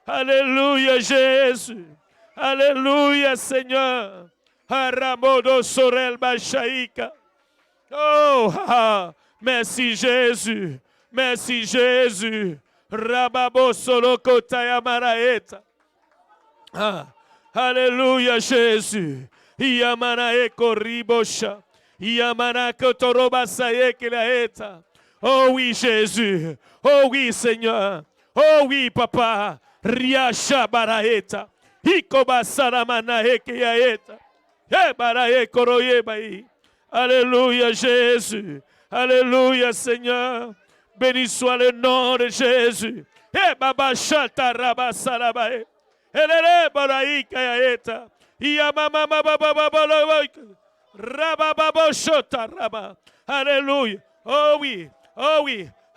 Alléluia, Jésus. Alléluia, Seigneur. Haramodo sorel bachaika. Oh, merci Jésus. Merci Jésus. Rababo soloko tayamaraeta. Alléluia, Jésus. Yamanaeko ribosha. Yamanako torobasaye kilaeta. Oh oui, Jésus. Oh oui, Seigneur. Oh oui, Papa. Riasha baraeta. Hikobasara hekeyaeta. Alléluia, Jésus. Alléluia, Seigneur. Béni soit le nom de Jésus. Baba Shata Rabasarabae. Elele Baraika Yaeta. Yamama Rababa Shota Raba. Alléluia. Oh oui.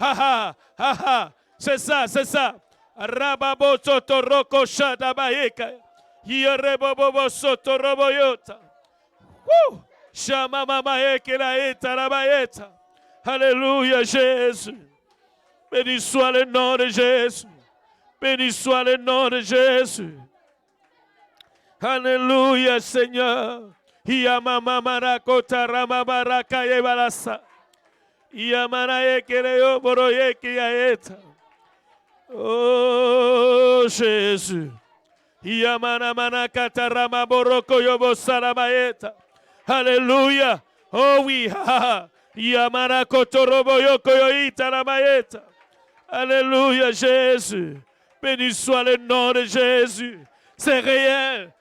Ha. C'est ça. Rababo Sotoroko Shadabaeka. Yerebobo Sotoroboyota. Alléluia, Jésus. Béni soit le nom de Jésus. Béni soit le nom de Jésus. Alléluia, Seigneur. Yamamarakota ramabaraka yebalasa. Yamanaekereo boroyeki yaeta. Oh, Jésus. Yamanamana boroko yobo saramaeta. Alléluia. Oh oui. Yamana kotorobo yoko yoita ramaeta. Alléluia, Jésus. Béni soit le nom de Jésus. C'est réel.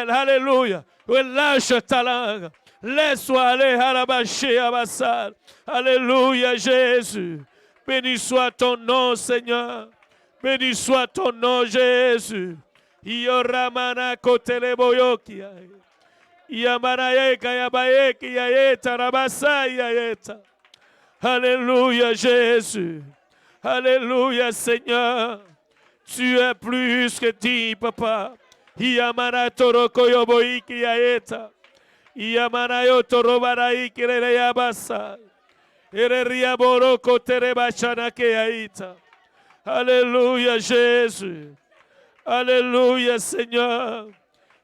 Alléluia. Relâche ta langue. Laisse-toi aller à la bâche à Bassal. Alléluia, Jésus. Béni soit ton nom, Seigneur. Béni soit ton nom, Jésus. Yoramana koteleboyoki. Yamanaeka yabaeki yaeta rabasai yaeta. Alléluia, Jésus. Alléluia, Seigneur. Tu es plus que dit, Papa. Yamana toroko yoboiki yaeta. Yamana yotorobarai lele yabasa. Ereria boroko terebachana ke yaita. Alléluia, Jésus. Alléluia, Seigneur.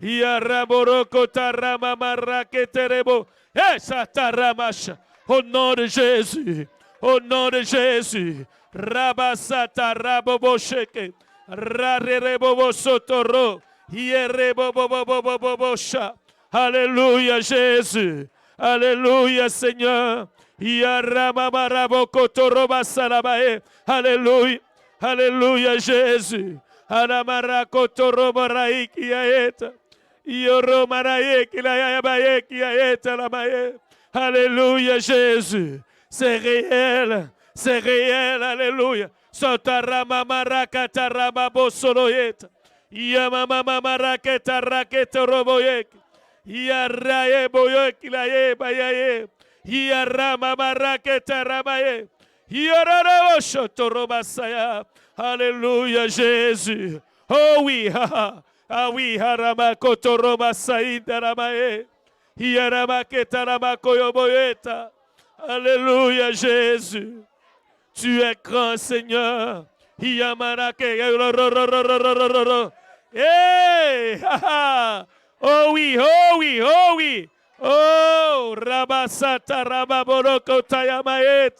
Yaraboroko tarama marake terebo. Sataramasha. Au nom de Jésus. Au nom de Jésus. Rabasata rabobosheke. Rarerebobo sotoro. Yerebobobobobosha. Alléluia, Jésus. Alléluia, Seigneur. Alléluia. Alléluia, Jésus. Alléluia, Jésus. C'est réel. C'est réel. Alléluia. Sotarama marakata rababo soloyeta. Yamama maraketa raketa roboyek. Yaraye boyoek laye bayaye. Yarama maraketa rabaye. Yararo shotorobasaya. Alléluia, Jésus. Oh oui, ah oui, harama kotorobasaïda ramaye. Yarama ketarama koyoboyeta. Alléluia, Jésus. Tu es grand, Seigneur. Hey, oh oui, oh oui, oh oui. Oh, Rabasata Rababoroko Tayamaet.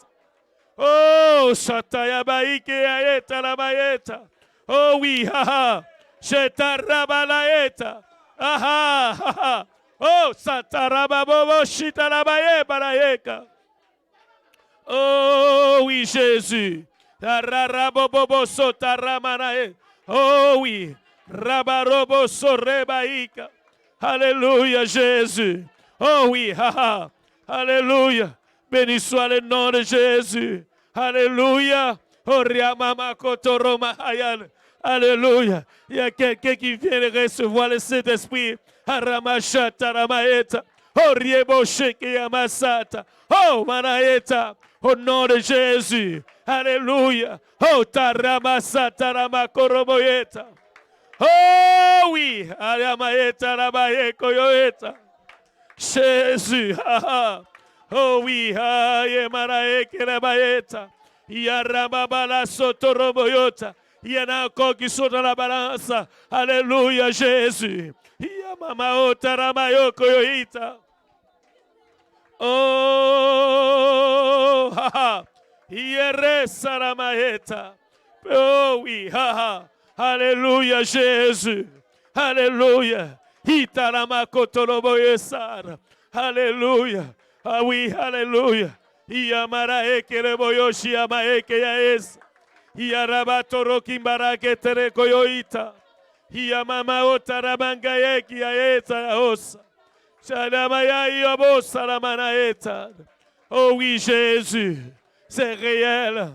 Oh, Satayabaike Aeta Labaeta. Oh oui, haha. Sheta Rabalaeta. Aha, haha. Oh, Satarababobo Shita Labaye Baraeka. Oh oui, Jésus. Oh oui. Rabarobo Sorebaïka. Alléluia, Jésus. Oh oui. Alléluia. Béni soit le nom de Jésus. Alléluia. Oh Riamama Kotoroma Hayan. Alléluia. Il y a quelqu'un qui vient de recevoir le Saint-Esprit. Haramashata Ramaeta. Oh Riebo Sheke Yamasata. Oh Manaeta. Au nom de Jésus. Alléluia. Oh Taramasa Taramakoroboyeta. Oh oui. Aramaeta Rabaye Koyoeta. Jésus. Oh oui. Ayemarae Kerabaeta. Yarababala Sotoroboyota. Il y en a encore qui sont dans la balance. Alléluia, Jésus. Yamamao Taramayo Koyoita. Oh, Yere Saramaeta. Oh oui, Alléluia, Jésus. Alléluia. Hitaramakotoloboyesar. Alléluia. Ah oui, Alléluia. Yamarae Kereboyoshi Amaeke Yaes. Yarabatoro Kimbarake Terekoyoita. Yamama Otarabangaeki Yaeta Osa. Oh oui, Jésus, c'est réel,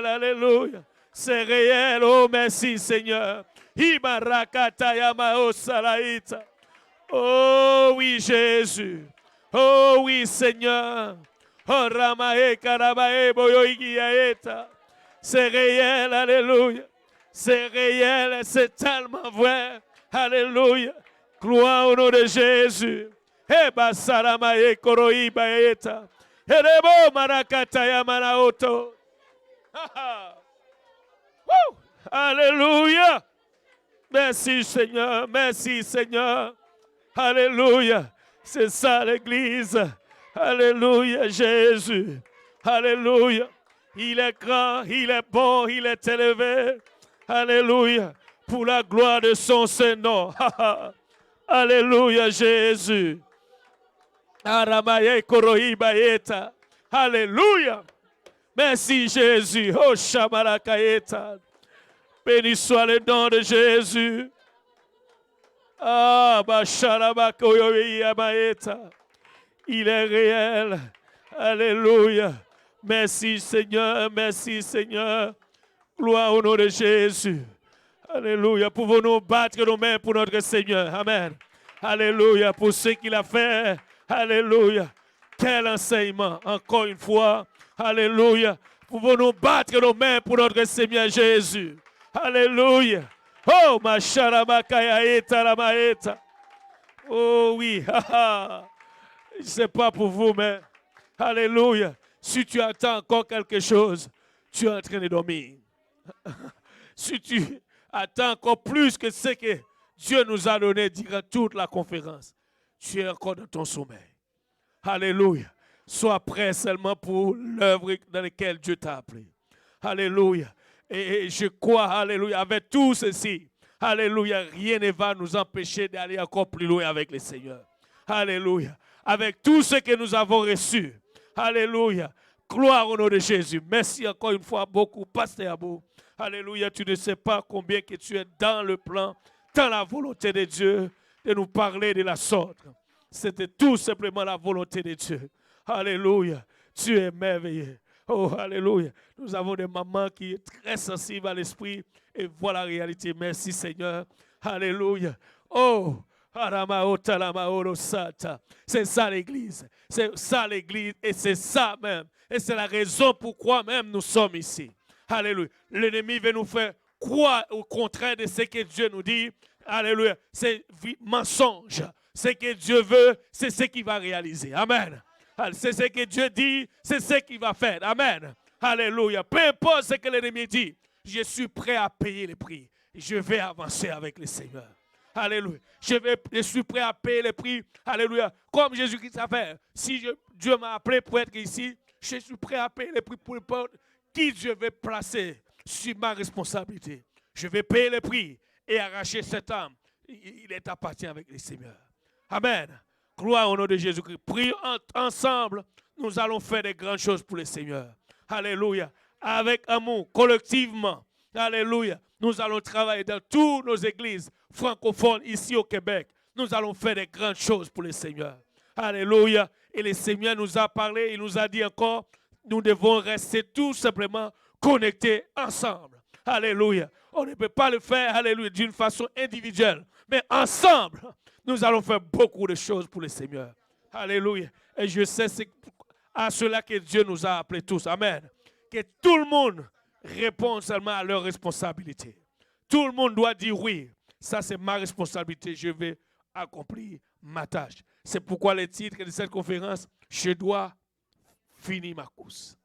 alléluia, c'est réel, oh merci Seigneur. Oh oui, Jésus, oh oui, Seigneur, oh Ramae Karabae Boyoigiaeta, c'est réel, alléluia, c'est réel, c'est tellement vrai, alléluia. Gloire au nom de Jésus. Eba saramaye koroi baeta. Erebo marakata ya manaoto. Alléluia. Merci Seigneur. Merci Seigneur. Alléluia. C'est ça l'église. Alléluia Jésus. Alléluia. Il est grand, il est bon, il est élevé. Alléluia. Pour la gloire de son Saint-Nom. Alléluia, Jésus. Aramaye korohibaeta. Alléluia. Merci, Jésus. Oh, Shamarakaeta. Béni soit le nom de Jésus. Ah, Basharabakoyoyamaeta. Il est réel. Alléluia. Merci, Seigneur. Merci, Seigneur. Gloire au nom de Jésus. Alléluia. Pouvons-nous battre nos mains pour notre Seigneur. Amen. Alléluia. Pour ce qu'il a fait. Alléluia. Quel enseignement. Encore une fois. Alléluia. Pouvons-nous battre nos mains pour notre Seigneur Jésus. Alléluia. Oh, ma charamakaya ramaeta. Oh oui. Je ne sais pas pour vous, mais alléluia. Si tu attends encore quelque chose, tu es en train de dormir. Si tu attends encore plus que ce que Dieu nous a donné durant toute la conférence, tu es encore dans ton sommeil. Alléluia. Sois prêt seulement pour l'œuvre dans laquelle Dieu t'a appelé. Alléluia. Et je crois, alléluia, avec tout ceci, Alléluia. Rien ne va nous empêcher d'aller encore plus loin avec le Seigneur. Alléluia. Avec tout ce que nous avons reçu. Alléluia. Gloire au nom de Jésus. Merci encore une fois beaucoup, Pasteur Abou. Alléluia. Tu ne sais pas combien que tu es dans le plan, dans la volonté de Dieu, de nous parler de la sorte. C'était tout simplement la volonté de Dieu. Alléluia. Tu es merveilleux. Oh, alléluia. Nous avons des mamans qui sont très sensibles à l'esprit et voient la réalité. Merci Seigneur. Alléluia. Oh, c'est ça l'église. C'est ça l'église et c'est ça même. Et c'est la raison pourquoi même nous sommes ici. Alléluia. L'ennemi veut nous faire croire au contraire de ce que Dieu nous dit. Alléluia. C'est mensonge. Ce que Dieu veut, c'est ce qu'il va réaliser. Amen. C'est ce que Dieu dit, c'est ce qu'il va faire. Amen. Alléluia. Peu importe ce que l'ennemi dit, je suis prêt à payer le prix. Je vais avancer avec le Seigneur. Alléluia. Je suis prêt à payer le prix. Alléluia. Comme Jésus-Christ a fait. Si Dieu m'a appelé pour être ici, je suis prêt à payer le prix pour qui Dieu veut placer sur ma responsabilité. Je vais payer le prix et arracher cette âme. Il est appartient avec le Seigneur. Amen. Gloire au nom de Jésus-Christ. Prions ensemble. Nous allons faire des grandes choses pour le Seigneur. Alléluia. Avec amour, collectivement. Alléluia. Nous allons travailler dans toutes nos églises francophones ici au Québec. Nous allons faire des grandes choses pour le Seigneur. Alléluia. Et le Seigneur nous a parlé, il nous a dit encore, nous devons rester tout simplement connectés ensemble. Alléluia. On ne peut pas le faire, alléluia, d'une façon individuelle. Mais ensemble, nous allons faire beaucoup de choses pour le Seigneur. Alléluia. Et je sais c'est à cela que Dieu nous a appelés tous. Amen. Que tout le monde réponde seulement à leur responsabilité. Tout le monde doit dire oui. Ça, c'est ma responsabilité. Je vais accomplir ma tâche. C'est pourquoi le titre de cette conférence, je dois finir ma course.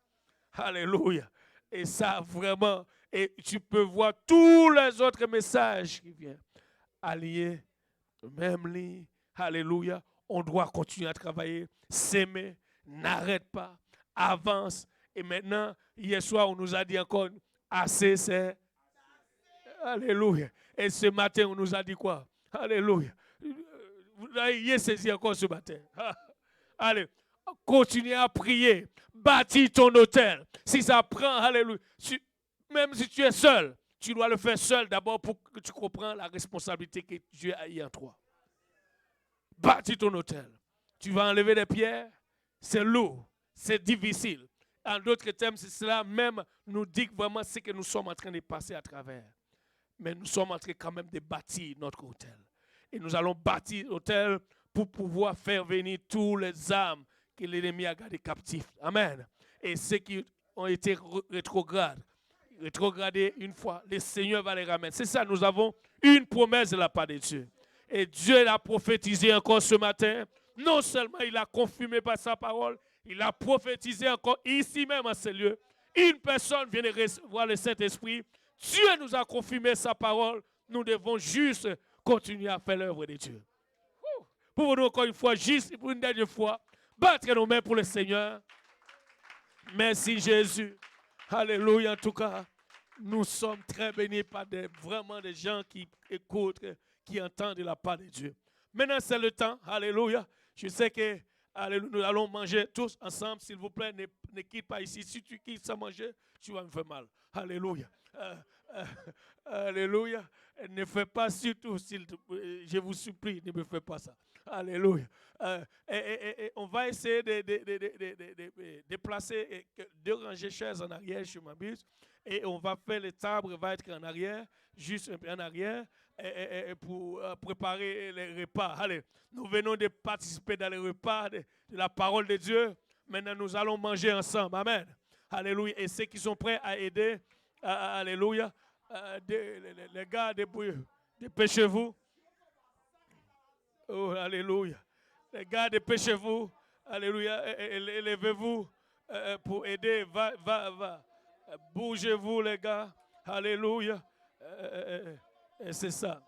Alléluia. Et ça, vraiment, et tu peux voir tous les autres messages qui viennent. Alliés, même ligne. Alléluia. On doit continuer à travailler, s'aimer, n'arrête pas, avance. Et maintenant, hier soir, on nous a dit encore, assez, c'est... Alléluia. Et ce matin, on nous a dit quoi? Alléluia. Vous avez saisi encore ce matin. Allez, continue à prier. Bâtis ton hôtel. Si ça prend, alléluia. Même si tu es seul, tu dois le faire seul d'abord pour que tu comprennes la responsabilité que Dieu a eu en toi. Bâtis ton hôtel. Tu vas enlever des pierres. C'est lourd. C'est difficile. En d'autres termes, c'est cela même nous dit vraiment ce que nous sommes en train de passer à travers. Mais nous sommes en train quand même de bâtir notre hôtel. Et nous allons bâtir l'hôtel pour pouvoir faire venir tous les âmes que l'ennemi a gardés captifs. Amen. Et ceux qui ont été rétrogradés une fois, le Seigneur va les ramener. C'est ça, nous avons une promesse de la part de Dieu. Et Dieu l'a prophétisé encore ce matin. Non seulement il a confirmé par sa parole, il a prophétisé encore ici même à ce lieu. Une personne vient de recevoir le Saint-Esprit. Dieu nous a confirmé sa parole. Nous devons juste continuer à faire l'œuvre de Dieu. Pouvons-nous encore une fois, juste pour une dernière fois, battre nos mains pour le Seigneur. Merci Jésus. Alléluia. En tout cas, nous sommes très bénis par vraiment des gens qui écoutent, qui entendent la part de Dieu. Maintenant, c'est le temps. Alléluia. Je sais que nous allons manger tous ensemble. S'il vous plaît, ne quitte pas ici. Si tu quittes sans manger, tu vas me faire mal. Alléluia. Alléluia. Ne fais pas surtout, je vous supplie, ne me fais pas ça. Alléluia. Et on va essayer de placer 2 rangées chaises en arrière, je m'abuse. Et on va faire le table, va être en arrière, juste un peu en arrière, pour préparer les repas. Allez, nous venons de participer dans les repas de la parole de Dieu. Maintenant, nous allons manger ensemble. Amen. Alléluia. Et ceux qui sont prêts à aider, alléluia, les gars, dépêchez-vous. Oh, alléluia. Les gars, dépêchez-vous. Alléluia. Élevez-vous pour aider. Va. Bougez-vous, les gars. Alléluia. Et c'est ça.